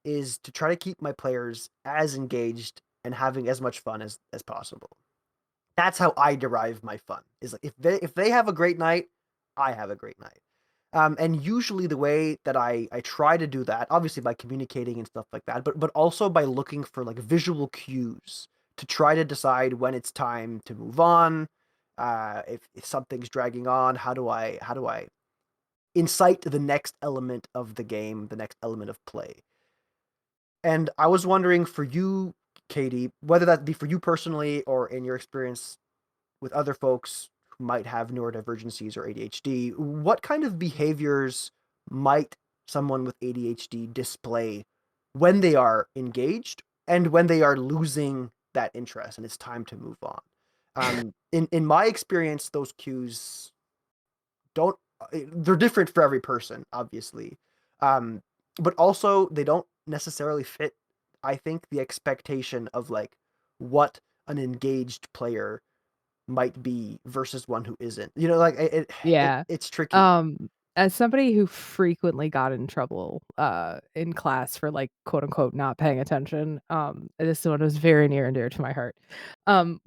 is to try to keep my players as engaged and having as much fun as possible. That's how I derive my fun. Is like if they have a great night, I have a great night. And usually the way that I try to do that, obviously by communicating and stuff like that, but also by looking for like visual cues to try to decide when it's time to move on. If something's dragging on, how do I incite the next element of the game, the next element of play? And I was wondering for you, Katie, whether that be for you personally or in your experience with other folks who might have neurodivergencies or ADHD, what kind of behaviors might someone with ADHD display when they are engaged and when they are losing that interest and it's time to move on? In my experience, those cues don't they're different for every person, obviously. Um, but also they don't necessarily fit, I think, the expectation of like what an engaged player might be versus one who isn't. Like Yeah. it's tricky. Um, as somebody who frequently got in trouble, in class for, like, quote, unquote, "not paying attention," this one was very near and dear to my heart. And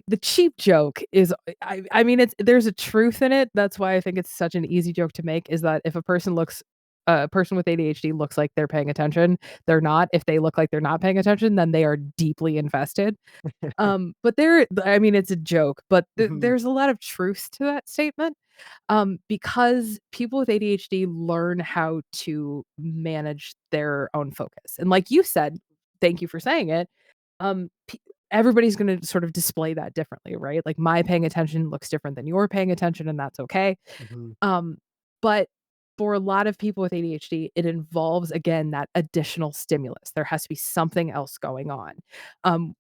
the cheap joke is I mean, there's a truth in it, that's why I think it's such an easy joke to make, is that if a person with ADHD looks like they're paying attention, they're not. If they look like they're not paying attention, then they are deeply invested. But I mean, it's a joke, but Mhm, there's a lot of truth to that statement, because people with ADHD learn how to manage their own focus. And like you said, thank you for saying it. Everybody's going to sort of display that differently, right? Like my paying attention looks different than your paying attention, and that's okay. mhm. Um, but for a lot of people with ADHD, it involves again that additional stimulus. There has to be something else going on. Um,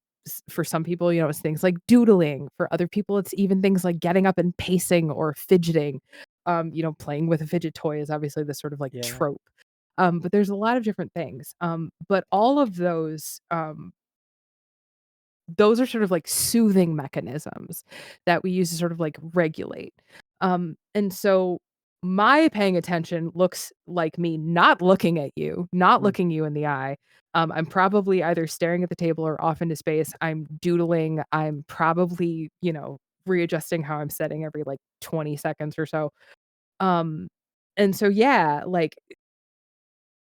for some people, it's things like doodling. For other people, it's even things like getting up and pacing or fidgeting. Playing with a fidget toy is obviously the sort of like Yeah. trope. But there's a lot of different things. But all of those those are sort of like soothing mechanisms that we use to sort of like regulate. And so my paying attention looks like me not looking at you, not Mm. looking you in the eye. I'm probably either staring at the table or off into space. I'm doodling. I'm probably, readjusting how I'm setting every like 20 seconds or so. Um, and so, yeah, like,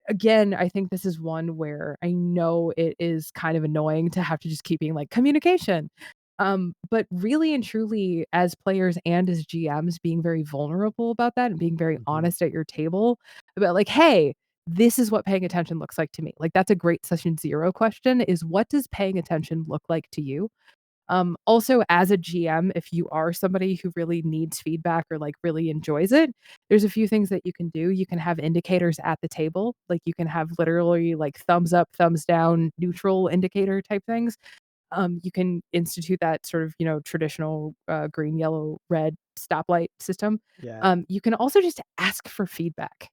again, I think this is one where I know it is kind of annoying to have to just keep being like communication. But really and truly, as players and as GMs, being very vulnerable about that and being very Mhm. honest at your table about like, hey, this is what paying attention looks like to me. Like that's a great session zero question is what does paying attention look like to you? Also, as a GM, if you are somebody who really needs feedback or like really enjoys it, there's a few things that you can do. You can have indicators at the table, like you can have literally like thumbs up, thumbs down, neutral indicator type things. You can institute that sort of traditional green, yellow, red stoplight system. Yeah. You can also just ask for feedback.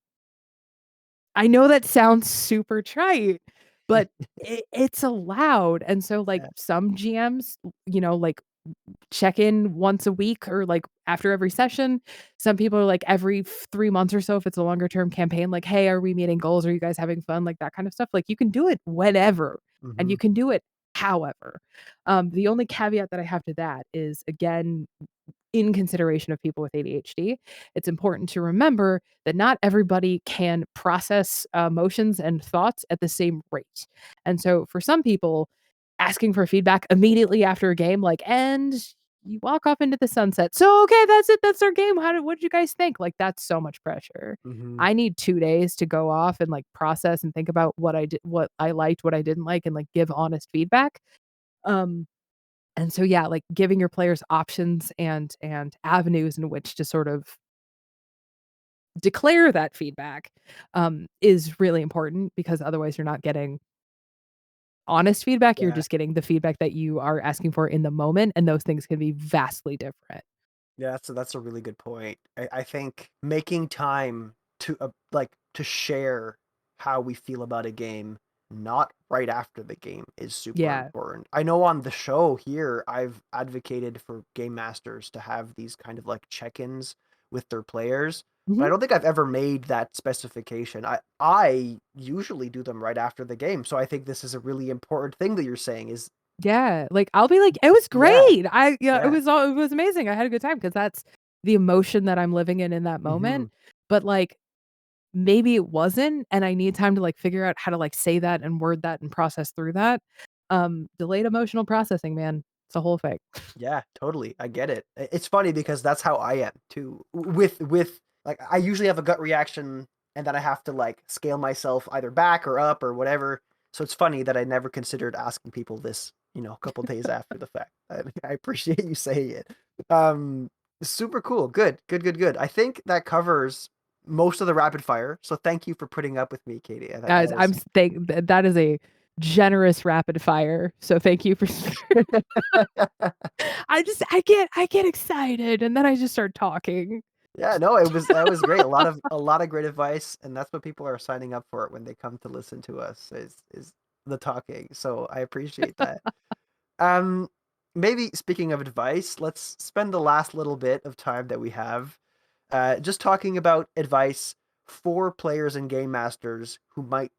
I know that sounds super trite, but it's allowed. And so, like Yeah. some GMs, like check in once a week or like after every session. Some people are like every 3 months or so if it's a longer term campaign, like, "Hey, are we meeting goals? Are you guys having fun?" Like that kind of stuff. Like you can do it whenever and you Mhm. can do it however. The only caveat that I have to that is again in consideration of people with ADHD, it's important to remember that not everybody can process emotions and thoughts at the same rate. And so for some people, asking for feedback immediately after a game, like, and you walk off into the sunset. So, okay, that's it. That's our game. What did you guys think? Like, that's so much pressure. Mhm. I need 2 days to go off and like process and think about what I did, what I liked, what I didn't like, and like give honest feedback. Um, and so, yeah, like giving your players options and avenues in which to sort of declare that feedback, is really important because otherwise you're not getting honest feedback, you're Yeah. just getting the feedback that you are asking for in the moment, and those things can be vastly different. Yeah, that's a really good point. I think making time to like to share how we feel about a game, not right after the game, is super Yeah. important. I know on the show here, I've advocated for game masters to have these kind of like check-ins with their players, but Mhm. I don't think I've ever made that specification. I usually do them right after the game, so I think this is a really important thing that you're saying is Yeah, like, I'll be like, "It was yeah, great." It yeah. was amazing. I had a good time because that's the emotion that I'm living in that Hmm. moment, but, like, maybe it wasn't, and I need time to, like, figure out how to, like, say that and word that and process through that. Delayed emotional processing, man. It's a whole thing. Yeah, totally. I get it. It's funny because that's how I am too. With like I usually have a gut reaction and then I have to like scale myself either back or up or whatever. So it's funny that I never considered asking people this, a couple days after the fact. I appreciate you saying it. Um Super cool. Good. Good, good, good. I think that covers most of the rapid fire. So thank you for putting up with me, Katie. I thought that Guys, was that is a generous rapid fire, so thank you for I get excited, and then I just start talking. Yeah, no, that was great. A lot of great advice, and that's what people are signing up for when they come to listen to us is the talking. So I appreciate that. Um, Maybe speaking of advice, let's spend the last little bit of time that we have, just talking about advice for players and game masters who might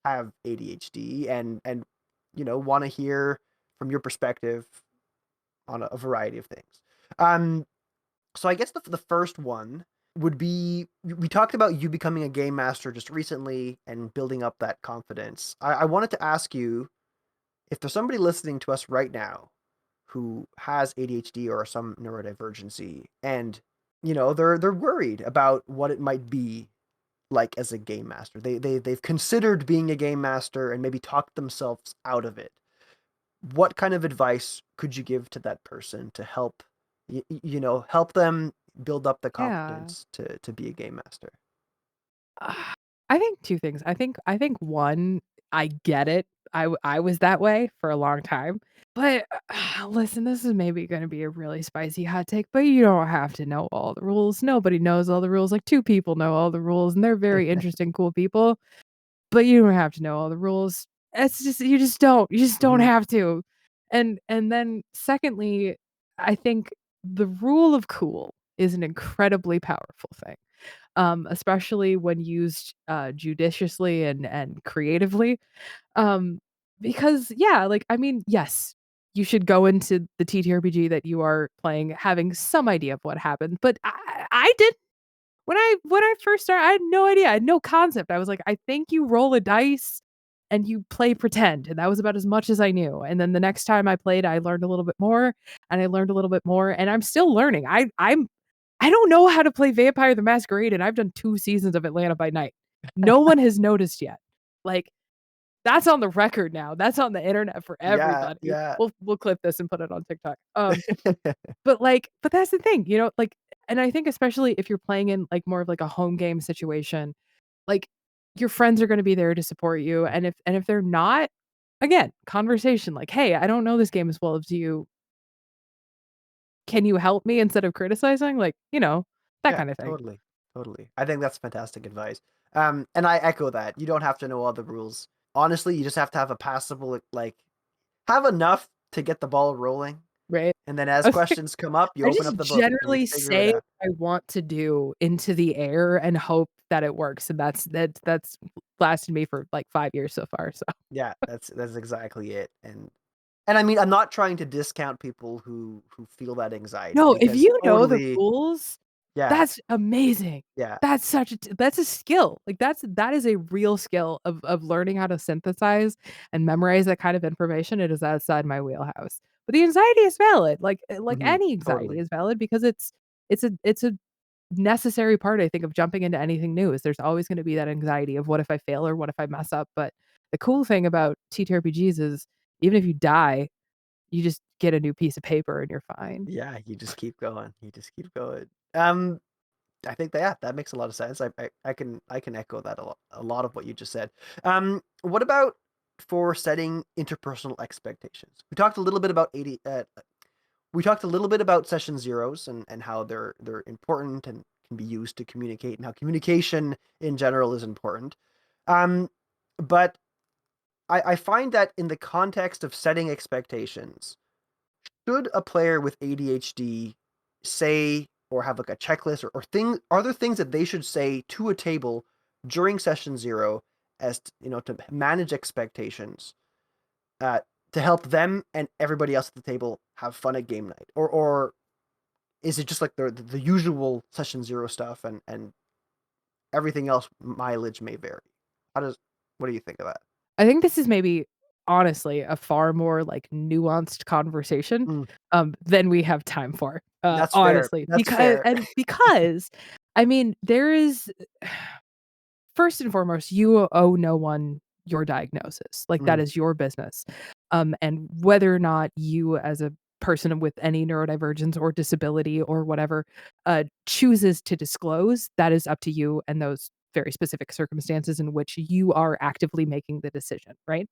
have ADHD and want to hear from your perspective on a variety of things. Um, so I guess the first one would be we talked about you becoming a game master just recently and building up that confidence. I wanted to ask you if there's somebody listening to us right now who has ADHD or some neurodivergency and they're worried about what it might be like as a game master. They've considered being a game master and maybe talked themselves out of it. What kind of advice could you give to that person to help help them build up the Yeah. confidence to be a game master? I think 2 things. I think 1, I get it. I was that way for a long time. But, listen, this is maybe gonna be a really spicy hot take, but you don't have to know all the rules. Nobody knows all the rules. Like, 2 people know all the rules, and they're very interesting, cool people, but you don't have to know all the rules. It's just you just don't. You just don't Mhm. have to. And then secondly, I think the rule of cool is an incredibly powerful thing, especially when used judiciously and creatively. Um, because yeah, like I mean, yes, you should go into the TTRPG that you are playing having some idea of what happened, but I did when I first started, I had no idea. I had no concept. I was like, I think you roll a dice and you play pretend, and that was about as much as I knew. And then the next time I played, I learned a little bit more, and I learned a little bit more, and I'm still learning. I don't know how to play Vampire the Masquerade, and I've done 2 seasons of Atlanta by Night. No one has noticed yet. Like, that's on the record now. That's on the internet for Yeah, everybody. yeah. We'll clip this and put it on TikTok. But that's the thing, like and I think especially if you're playing in, like, more of, like, a home game situation, like, your friends are gonna be there to support you, and if they're not, again, conversation, like, "Hey, I don't know this game as well as you. Can you help me instead of criticizing?" Like, that Yeah, kinda thing. totally, totally. I think that's fantastic advice. And I echo that. You don't have to know all the rules. Honestly, you just have to have a passable, like, have enough to get the ball rolling. Right? And then as I was like questions come up, you I open just up the book and you generally figure it say out. what I want to do into the air and hope that it works, and that's lasted me for, like, 5 years so far, so Yeah, that's exactly it. And I mean, I'm not trying to discount people who feel that anxiety No, if because you know the totally, rules, yeah, that's amazing. yeah, That's such a that's a skill. Like, that is a real skill of learning how to synthesize and memorize that kind of information. It is outside my wheelhouse. But the anxiety is valid. Like mhm, any anxiety totally. is valid because it's a necessary part, I think, of jumping into anything new is there's always gonna be that anxiety of what if I fail or what if I mess up, but the cool thing about TTRPGs is even if you die, you just get a new piece of paper and you're fine. Yeah, you just keep going. You just keep going. I think that, yeah, that makes a lot of sense. I can echo that a lot of what you just said. What about for setting interpersonal expectations? We talked a little bit about session zeros and how they're important and can be used to communicate and how communication in general is important. Um, but I find that in the context of setting expectations, should a player with ADHD say or have like a checklist or thing are there things that they should say to a table during session zero as to manage expectations uh, to help them and everybody else at the table have fun at game night? Or is it just like the usual session zero stuff and everything else mileage may vary? How does what do you think of that? I think this is maybe honestly a far more, like, nuanced conversation, than we have time for, That's fair. honestly, That's fair. because, I mean, there is first and foremost, you owe no one your diagnosis, like, that Mm, is your business, and whether or not you as a person with any neurodivergence or disability or whatever, chooses to disclose, that is up to you and those very specific circumstances in which you are actively making the decision, right?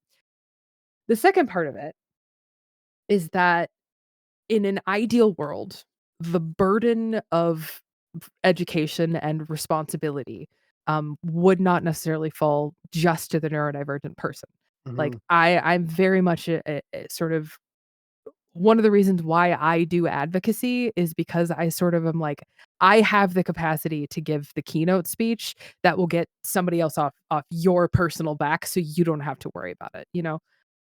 The second part of it is that in an ideal world, the burden of education and responsibility, would not necessarily fall just to the neurodivergent person. Like, mhm. I'm very much a sort of one of the reasons why I do advocacy is because I sort of am like, I have the capacity to give the keynote speech that will get somebody else off your personal back so you don't have to worry about it, you know?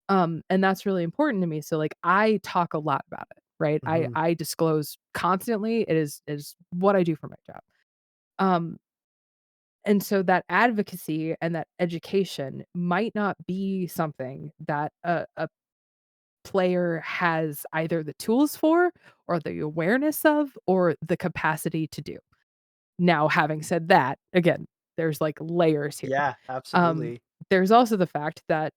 And that's really important to me. So like I talk a lot about it, right? Mhm. I disclose constantly. It is what I do for my job. Um, and so that advocacy and that education might not be something that a player has either the tools for or the awareness of or the capacity to do. Now, having said that, again, there's like layers here. Yeah, Um, absolutely. there's also the fact that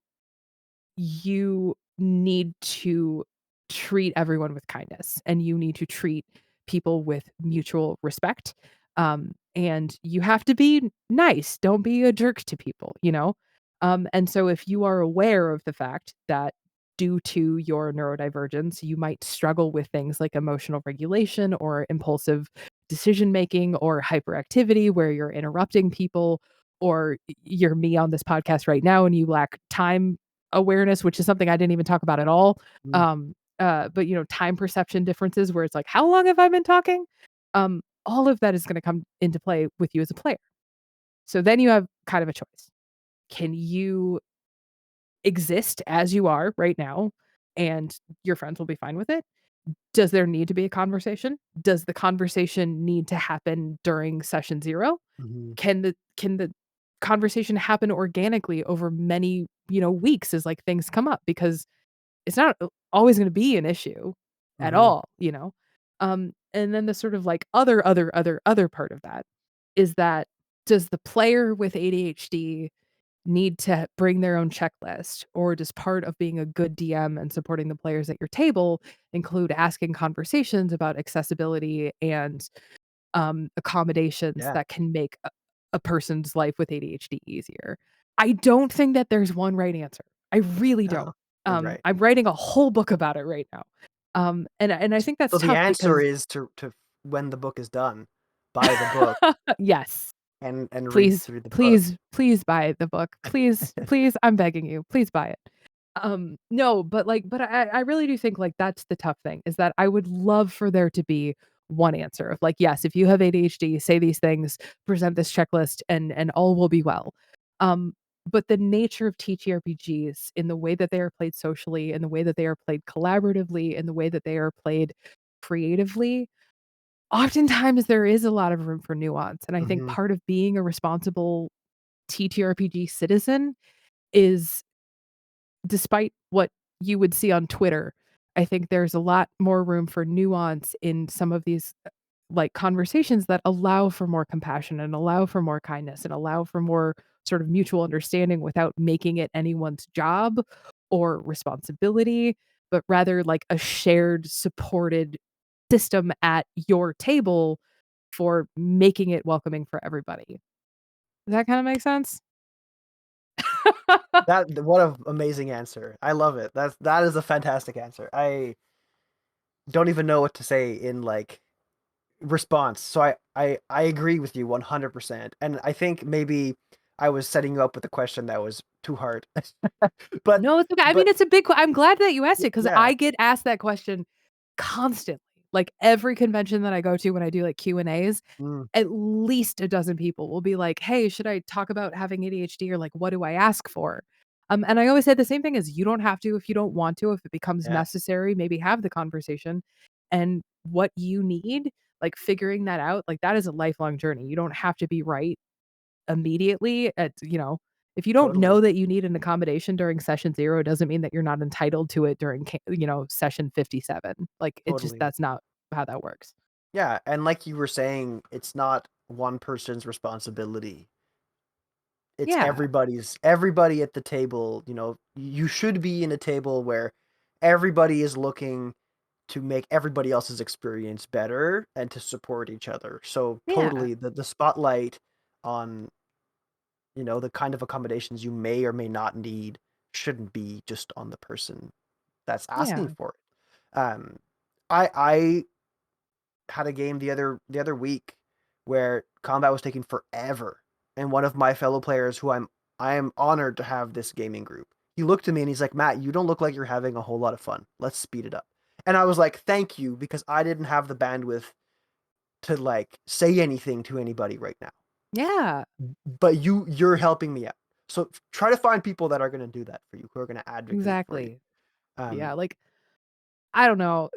you need to treat everyone with kindness and you need to treat people with mutual respect. And you have to be nice. Don't be a jerk to people. And so if you are aware of the fact that due to your neurodivergence, you might struggle with things like emotional regulation or impulsive decision making or hyperactivity where you're interrupting people or you're me on this podcast right now and you lack time awareness, which is something I didn't even talk about at all. Mm. But time perception differences where it's like, how long have I been talking? All of that is going to come into play with you as a player. So then you have kind of a choice. Can you exist as you are right now and your friends will be fine with it? Does there need to be a conversation? Does the conversation need to happen during session 0? Mhm. Can the conversation happen organically over many, weeks as like things come up because it's not always going to be an issue at Mhm. all. And then the sort of like other part of that is that does the player with ADHD need to bring their own checklist, or does part of being a good DM and supporting the players at your table include asking conversations about accessibility and accommodations Yeah. that can make a person's life with ADHD easier? I don't think that there's one right answer. I really No, don't. you're right. I'm writing a whole book about it right now. And I think that's So the tough answer because is to when the book is done, buy the book yes. and read Please, through the book. please, please buy the book. Please, please, I'm begging you. Please buy it. No, but I really do think like that's the tough thing is that I would love for there to be one answer of like, yes, if you have ADHD, say these things, present this checklist, and all will be well. Um, but the nature of TTRPGs in the way that they are played socially, in the way that they are played collaboratively, in the way that they are played creatively, oftentimes there is a lot of room for nuance. And I think Mhm. part of being a responsible TTRPG citizen is, despite what you would see on Twitter, I think there's a lot more room for nuance in some of these like conversations that allow for more compassion and allow for more kindness and allow for more sort of mutual understanding without making it anyone's job or responsibility, but rather like a shared supported system at your table for making it welcoming for everybody. Does that kind of make sense? What an amazing answer. I love it. That is a fantastic answer. I don't even know what to say in like response. So I agree with you 100%. And I think maybe I was setting you up with a question that was too hard. But No, it's okay. I mean, but it's a big I'm glad that you asked it because yeah. I get asked that question constantly. Like, every convention that I go to when I do, like, Q&As, Mm, at least a dozen people will be like, "Hey, should I talk about having ADHD?" Or like, "What do I ask for?" And I always say the same thing is you don't have to if you don't want to. If it becomes yeah, necessary, maybe have the conversation. And what you need, like, figuring that out, like, that is a lifelong journey. You don't have to be right immediately if you don't totally. know that you need an accommodation during session 0, it doesn't mean that you're not entitled to it during session 57. Like, it just Totally. that's not how that works. Yeah, and like you were saying, it's not one person's responsibility. It's Yeah. everybody at the table, you should be in a table where everybody is looking to make everybody else's experience better and to support each other. So Yeah. totally the spotlight on, the kind of accommodations you may or may not need shouldn't be just on the person that's asking Yeah. for it. I had a game the other week where combat was taking forever, and one of my fellow players, who I am honored to have this gaming group, he looked at me and he's like, "Matt, you don't look like you're having a whole lot of fun. Let's speed it up." And I was like, "Thank you," because I didn't have the bandwidth to like say anything to anybody right now. Yeah. But you're helping me out. So try to find people that are going to do that for you, who are going to advocate for you. Exactly. Yeah, Um, like, I don't know.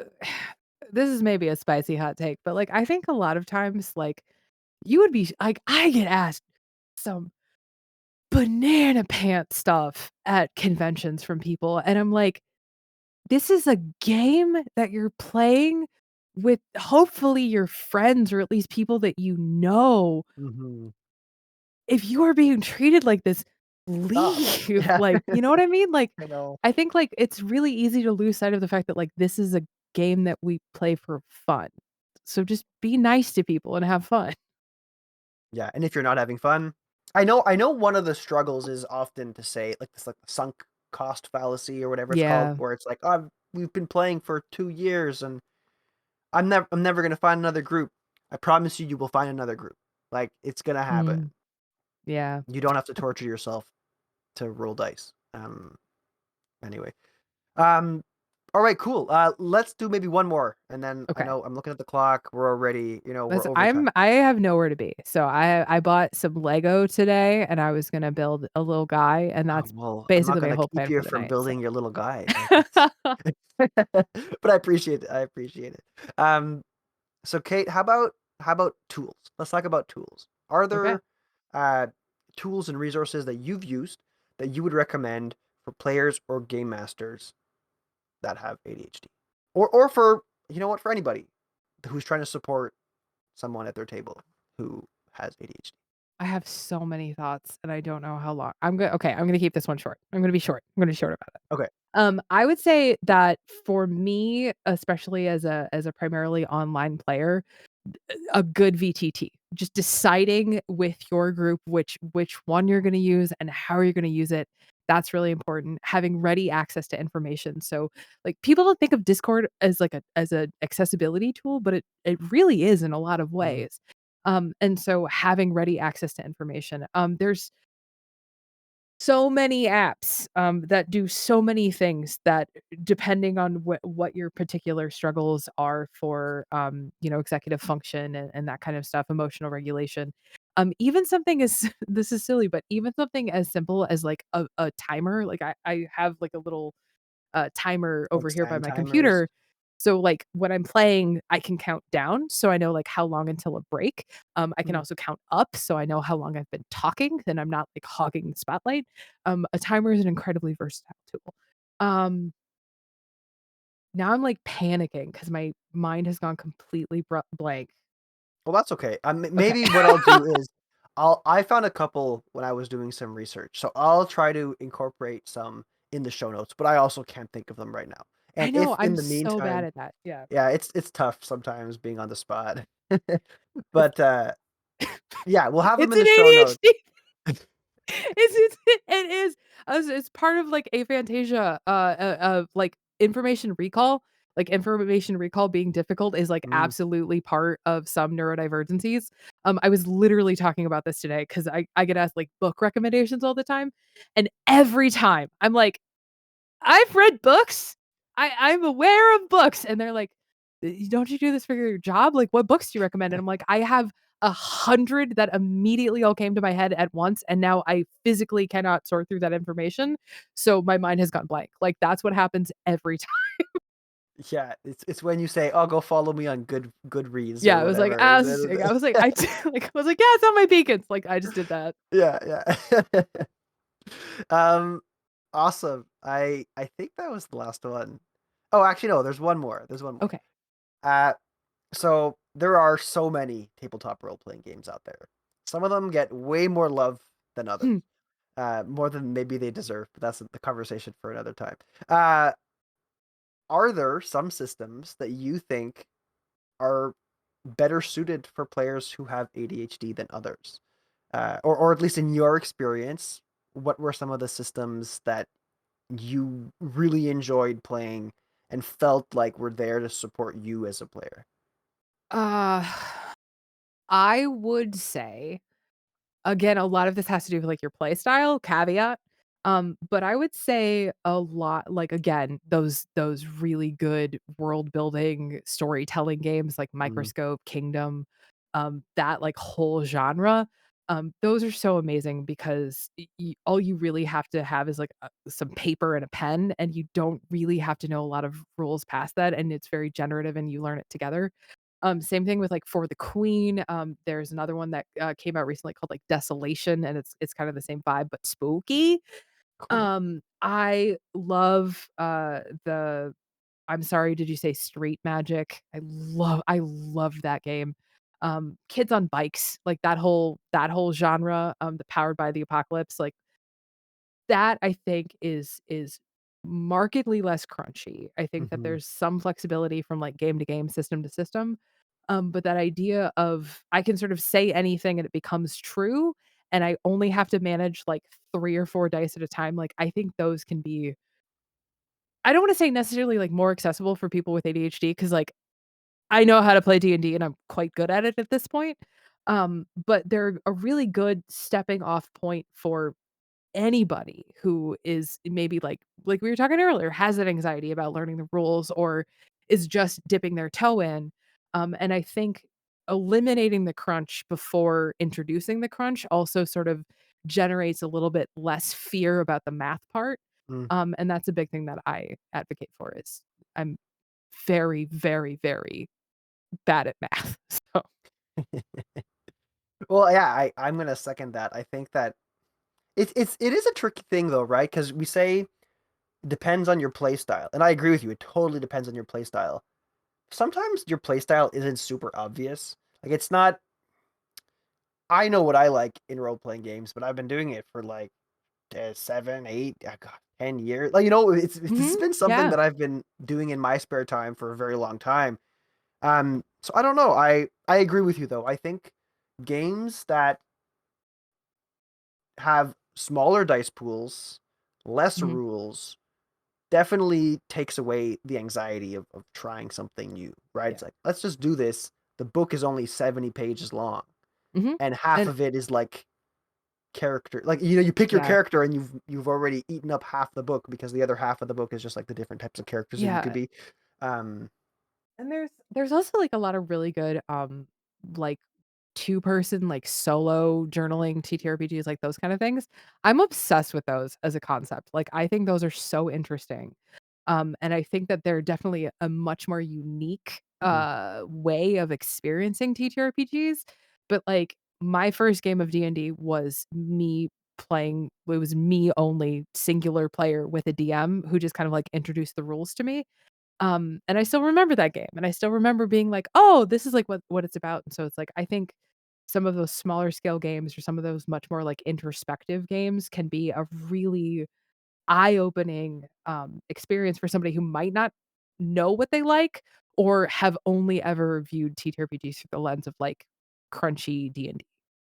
This is maybe a spicy hot take, but, like, I think a lot of times, like, you would be like, I get asked some banana pants stuff at conventions from people, and I'm like, this is a game that you're playing with hopefully your friends or at least people that you know. mhm. If you are being treated like this, Stop. leave. Yeah, Like, you know what I mean? Like, I know. I think, like, it's really easy to lose sight of the fact that, like, this is a game that we play for fun. So just be nice to people and have fun. Yeah, and if you're not having fun, I know one of the struggles is often to say like this, like the sunk cost fallacy or whatever it's called, Yeah. where it's like, "Oh, we've been playing for 2 years and I'm never gonna find another group." I promise you, you will find another group. Like, it's gonna happen. Mm, yeah. You don't have to torture yourself to roll dice. Anyway, um, all right, cool. Let's do maybe one more, and then I Okay. know I'm looking at the clock. We're already, we're over time. I have nowhere to be. So I bought some Lego today and I was gonna build a little guy, and Oh, that's well, I'm not basically my gonna whole keep plan you for the from night. So building your little guy. That's but I appreciate it. I appreciate it. Um, so Kate, how about tools? Let's talk about tools. Are okay. there uh tools and resources that you've used that you would recommend for players or game masters that have ADHD? Or for, for anybody who's trying to support someone at their table who has ADHD. I have so many thoughts and I don't know how long. I'm gonna keep this one short. I'm gonna be short. I'm gonna be short about it. Okay. I would say that for me, especially as a primarily online player, a good VTT. Just deciding with your group which one you're gonna use and how you're gonna use it. That's really important. Having ready access to information. So, like, people don't think of Discord as like a accessibility tool, but it really is in a lot of Mhm. ways. And so having ready access to information. There's so many apps, that do so many things that depending on what your particular struggles are for, executive function and that kind of stuff, emotional regulation. Even something as this is silly, but even something as simple as like a timer, like I have like a little timer Like over here by stand my timers. computer. So, like, when I'm playing, I can count down, so I know, like, how long until a break. I can Mm. also count up, so I know how long I've been talking, then I'm not, like, hogging the spotlight. A timer is an incredibly versatile tool. Um, Now I'm, like, panicking because my mind has gone completely blank. Well, that's okay. Okay. Maybe what I'll do is I found a couple when I was doing some research, so I'll try to incorporate some in the show notes, but I also can't think of them right now. I And know, if in I'm the so bad meantime, at that, yeah. yeah, it's tough sometimes being on the spot. It's But yeah, we'll have them it's in an the show notes. ADHD. It is, it's part of, like, aphantasia, like, information recall being difficult is, like, Mm, absolutely part of some neurodivergencies. I was literally talking about this today because I get asked, like, book recommendations all the time, and every time I'm like, I've read books. I'm aware of books." And they're like, Don't you do this for your job? Like, what books do you recommend?" And I'm like, "I have 100 that immediately all came to my head at once, and now I physically cannot sort through that information, so my mind has gone blank." Like, that's what happens every time. yeah, it's when you say, "Oh, go follow me on Goodreads Yeah, or I was like, whatever." I was like, I was like, "Yeah, it's on my beacons." Like, I just did that. Yeah, yeah. Um, awesome. I think that was the last one. Oh, actually, no. There's one more. There's one more. Okay. Uh, so there are so many tabletop role playing games out there. Some of them get way more love than others. Hmm. More than maybe they deserve. But that's the conversation for another time. Uh, are there some systems that you think are better suited for players who have ADHD than others? Or at least in your experience, what were some of the systems that you really enjoyed playing and felt like were there to support you as a player? Uh, I would say again, a lot of this has to do with, like, your play style, caveat. But I would say a lot like, again, those really good world building storytelling games like Mm, Microscope, Kingdom, that, like, whole genre, those are so amazing because all you really have to have is, like, some paper and a pen, and you don't really have to know a lot of rules past that, and it's very generative and you learn it together. Same thing with, like, For the Queen. There's another one that, came out recently called, like, Desolation, and it's kind of the same vibe, but spooky. cool. I love, the I'm sorry, did you say Street Magic? I love that game. Kids on Bikes, like, that whole genre, the Powered by the Apocalypse, like, that I think is markedly less crunchy. I think that Hmm. there's some flexibility from, like, game to game, system to system, but that idea of I can sort of say anything and it becomes true, and I only have to manage, like, 3 or 4 dice at a time, like, I think those can be I don't wanna say necessarily, like, more accessible for people with ADHD because, like, I know how to play D&D and I'm quite good at it at this point, but they're a really good stepping off point for anybody who is maybe like we were talking earlier, has that anxiety about learning the rules or is just dipping their toe in. And I think eliminating the crunch before introducing the crunch also sort of generates a little bit less fear about the math part. Mm. And that's a big thing that I advocate for is I'm very, very, very bad at math. So Well, yeah, I'm gonna second that. I think that it is a tricky thing though, right? Because we say it depends on your play style, and I agree with you. It totally depends on your play style. Sometimes your play style isn't super obvious. Like it's not. I know what I like in role playing games, but I've been doing it for like 7, 8, God, 10 years. Like this has mhm, been something yeah. that I've been doing in my spare time for a very long time. So I don't know. I agree with you though. I think games that have smaller dice pools, less Mhm, rules, definitely takes away the anxiety of trying something new, right? yeah. It's like, let's just do this. The book is only 70 pages long, Mhm. and half And of it is like character. Like, you pick your yeah, character and you've already eaten up half the book because the other half of the book is just like the different types of characters that you could yeah. be. Um, And there's also, like, a lot of really good, like, two-person, like, solo journaling TTRPGs, like, those kind of things. I'm obsessed with those as a concept. Like, I think those are so interesting. And I think that they're definitely a much more unique, mhm. way of experiencing TTRPGs. But, like, my first game of D&D was me playing it was me only singular player with a DM who just kind of, like, introduced the rules to me. And I still remember that game, and I still remember being like, "Oh, this is, like, what it's about." And so it's like, I think some of those smaller scale games or some of those much more, like, introspective games can be a really eye-opening, experience for somebody who might not know what they like or have only ever viewed TTRPGs through the lens of, like, crunchy D&D.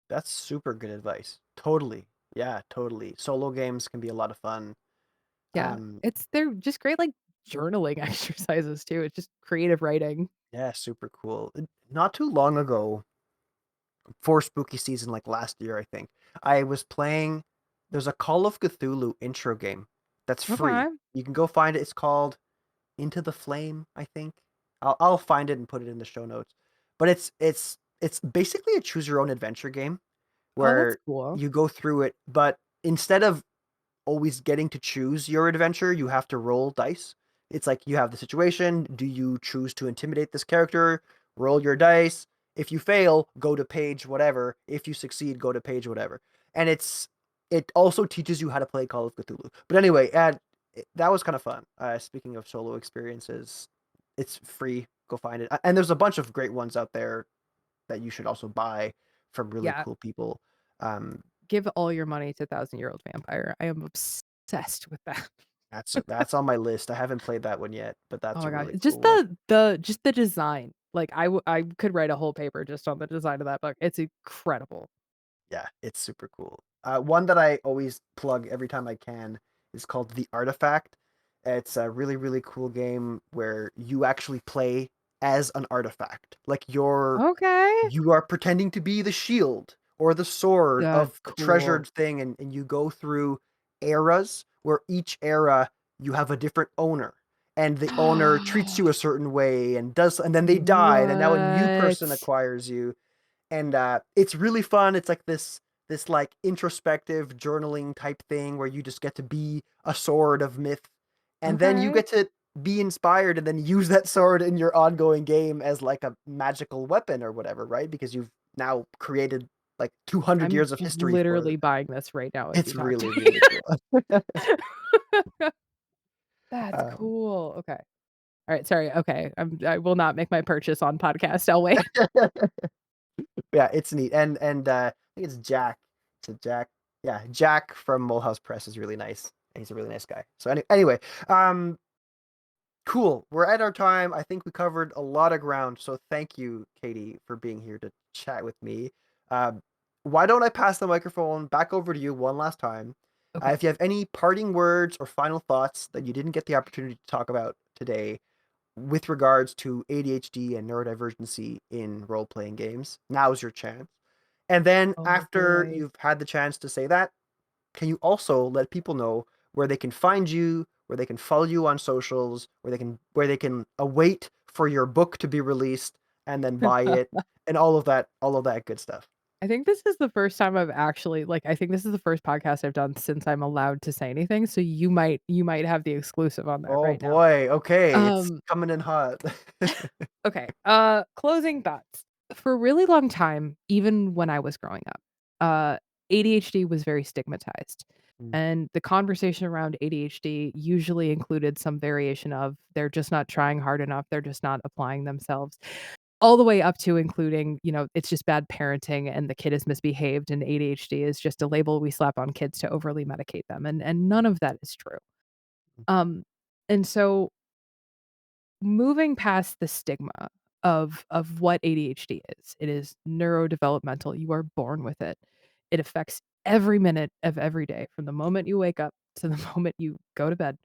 That's super good advice. Totally. Yeah, totally. Solo games can be a lot of fun. Yeah, Um, they're just great, like, journaling exercises too. It's just creative writing. yeah, super cool. Not too long ago, for spooky season, like last year, I think, I was playing. There's a Call of Cthulhu intro game that's free. Okay. You can go find it. It's called Into the Flame, I think. I'll find it and put it in the show notes. But it's basically a choose your own adventure game Oh, that's where cool. you go through it, but instead of always getting to choose your adventure, you have to roll dice. It's like you have the situation. Do you choose to intimidate this character? Roll your dice. If you fail, go to page whatever. If you succeed, go to page whatever. And it also teaches you how to play Call of Cthulhu. But anyway, that was kind of fun. Speaking of solo experiences, it's free. Go find it. And there's a bunch of great ones out there that you should also buy from really Yeah. cool people. Um, Give all your money to Thousand-Year-Old Vampire. I am obsessed with that. that's on my list. I haven't played that one yet, but Oh that's a my gosh. really Just cool one. the design. Like, I could write a whole paper just on the design of that book. It's incredible. Yeah, it's super cool. One that I always plug every time I can is called The Artifact. It's a really, really cool game where you actually play as an artifact. Like Okay. you are pretending to be the shield or the sword That's of a cool. treasured thing, and you go through eras where each era you have a different owner. And the owner treats you a certain way and then they die, and now a new person What? acquires you, and it's really fun. It's like this like introspective journaling type thing where you just get to be a sword of myth, and then you Okay. get to be inspired and then use that sword in your ongoing game as like a magical weapon or whatever, right? Because you've now created like 200 I'm years of history for literally buying this right now as you it's talk to really, me. really cool. That's um, cool. Okay. Alright, sorry. Okay. I will not make my purchase on podcast. I'll wait. yeah, it's neat. And I think it's Jack. It's a Jack. Yeah, Jack from Mulhouse Press is really nice. He's a really nice guy. So anyway, um, cool. We're at our time. I think we covered a lot of ground. So thank you, Catie, for being here to chat with me. Um, why don't I pass the microphone back over to you one last time? Okay. If you have any parting words or final thoughts that you didn't get the opportunity to talk about today with regards to ADHD and neurodivergency in role playing games, now's your chance. And then Oh after boy. you've had the chance to say that, can you also let people know where they can find you, where they can follow you on socials, where they can await for your book to be released and then buy it, and all of that good stuff. I think this is the first time I've actually like, I think this is the first podcast I've done since I'm allowed to say anything, so you might have the exclusive on that Oh right now. boy, okay, it's Um, coming in hot. okay, closing thoughts. For a really long time, even when I was growing up, ADHD was very stigmatized, Mm, and the conversation around ADHD usually included some variation of, "They're just not trying hard enough, they're just not applying themselves." All the way up to including, it's just bad parenting and the kid is misbehaved and ADHD is just a label we slap on kids to overly medicate them, and none of that is true. Um, and so moving past the stigma of what ADHD is, it is neurodevelopmental, you are born with it. It affects every minute of every day from the moment you wake up to the moment you go to bed.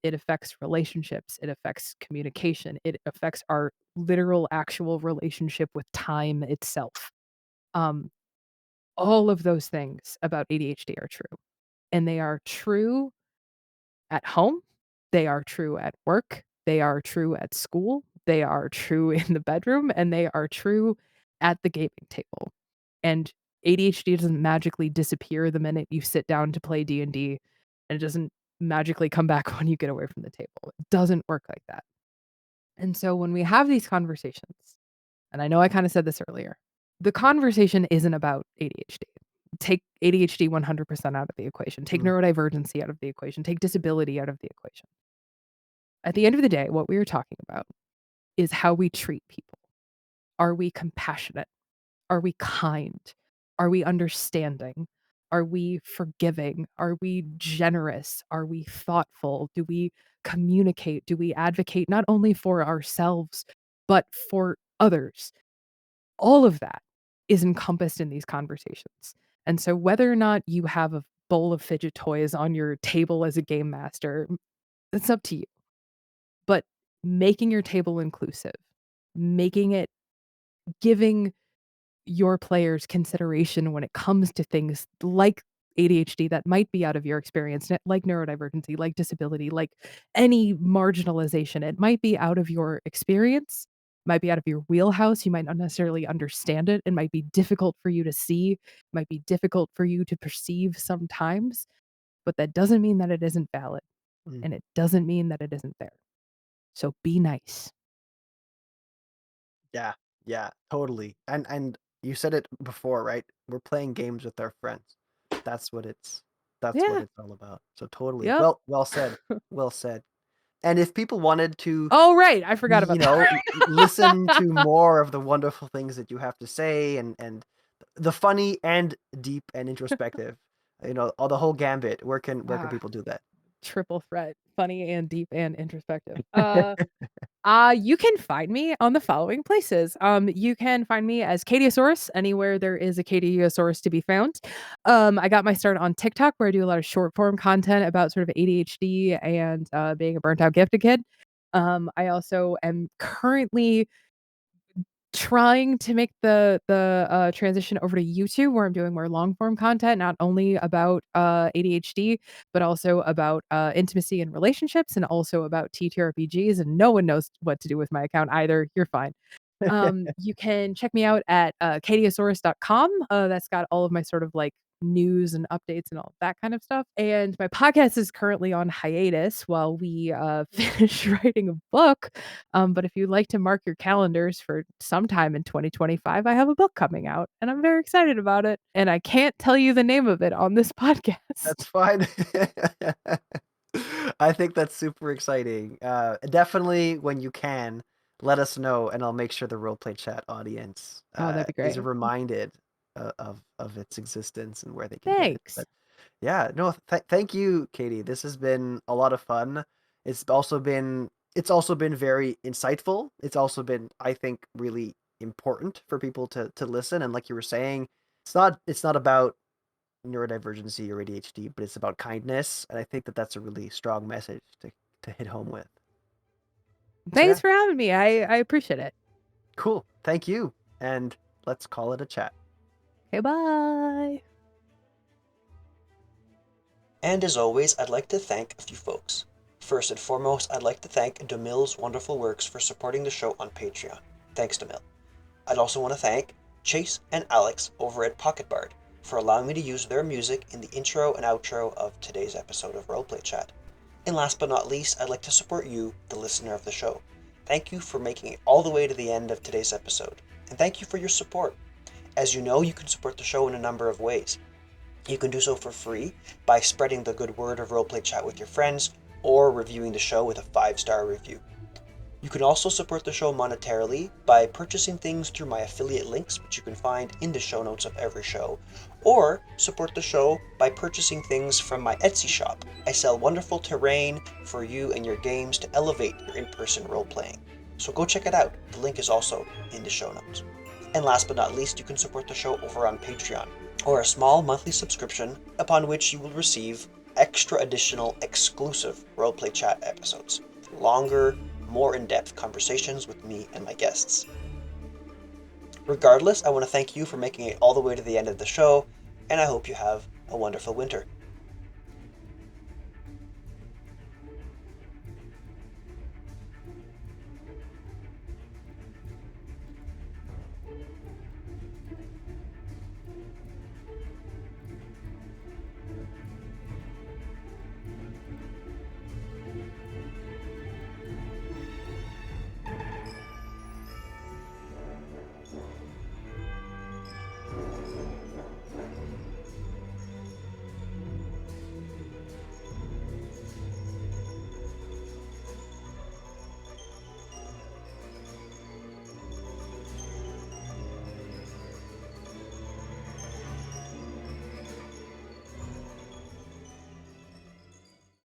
It affects relationships, it affects communication, it affects our literal actual relationship with time itself. Um, all of those things about ADHD are true, and they are true at home, they are true at work, they are true at school, they are true in the bedroom, and they are true at the gaming table. And ADHD doesn't magically disappear the minute you sit down to play D&D, and it doesn't magically come back when you get away from the table. It doesn't work like that. And so when we have these conversations, and I know I kinda said this earlier, the conversation isn't about ADHD. Take ADHD 100% out of the equation. Take mm, neurodivergency out of the equation. Take disability out of the equation. At the end of the day, what we are talking about is how we treat people. Are we compassionate? Are we kind? Are we understanding? Are we forgiving? Are we generous? Are we thoughtful? Do we communicate? Do we advocate not only for ourselves, but for others? All of that is encompassed in these conversations. And so whether or not you have a bowl of fidget toys on your table as a game master, it's up to you. But making your table inclusive, making it giving your players consideration when it comes to things like ADHD that might be out of your experience, like neurodivergency, like disability, like any marginalization. It might be out of your experience, might be out of your wheelhouse. You might not necessarily understand it. It might be difficult for you to see, might be difficult for you to perceive sometimes, but that doesn't mean that it isn't valid. mm. And it doesn't mean that it isn't there. So be nice. Yeah, yeah, totally. And you said it before, right? We're playing games with our friends. That's what it's that's what Yeah. it's all about. So totally. Yep. Well said. Well said. And if people wanted to, Oh, right. I forgot about that. listen to more of the wonderful things that you have to say and the funny and deep and introspective, all the whole gambit, where can Ah, people do that? triple threat, funny and deep and introspective. You can find me on the following places. You can find me as CatieOsaurus anywhere there is a CatieOsaurus to be found. I got my start on TikTok where I do a lot of short form content about sort of ADHD and being a burnt out gifted kid. I also am currently trying to make the transition over to YouTube where I'm doing more long form content, not only about ADHD, but also about intimacy and relationships and also about TTRPGs. And no one knows what to do with my account either. You're fine. You can check me out at CatieOsaurus.com. That's got all of my sort of like news and updates and all that kind of stuff. And my podcast is currently on hiatus while we finish writing a book. But if you'd like to mark your calendars for sometime in 2025, I have a book coming out and I'm very excited about it. And I can't tell you the name of it on this That's podcast. fine. I think that's super exciting. Definitely when you can, let us know, and I'll make sure the roleplay chat audience Oh, that'd be is great. reminded of its existence and where they can get it. Thanks. But yeah, no, thank you, Catie. This has been a lot of fun. It's also been very insightful. It's also been, I think, really important for people to listen. And like you were saying, it's not about neurodivergency or ADHD, but it's about kindness, and I think that that's a really strong message to hit home with. So Thanks yeah, for having me. I appreciate it. cool. Thank you, and let's call it a chat. Okay, bye. And as always, I'd like to thank a few folks. First and foremost, I'd like to thank Demille's Wonderful Works for supporting the show on Patreon. Thanks, Demille. I'd also want to thank Chase and Alex over at PocketBard for allowing me to use their music in the intro and outro of today's episode of Roleplay Chat. And last but not least, I'd like to support you, the listener of the show. Thank you for making it all the way to the end of today's episode, and thank you for your support. As you know, you can support the show in a number of ways. You can do so for free by spreading the good word of Roleplay Chat with your friends, or reviewing the show with a 5-star review. You can also support the show monetarily by purchasing things through my affiliate links, which you can find in the show notes of every show, or support the show by purchasing things from my Etsy shop. I sell wonderful terrain for you and your games to elevate your in-person role-playing. So go check it out. The link is also in the show notes. And last but not least, you can support the show over on Patreon, or a small monthly subscription upon which you will receive extra additional exclusive Roleplay Chat episodes. Longer, more in-depth conversations with me and my guests. Regardless, I want to thank you for making it all the way to the end of the show, and I hope you have a wonderful winter.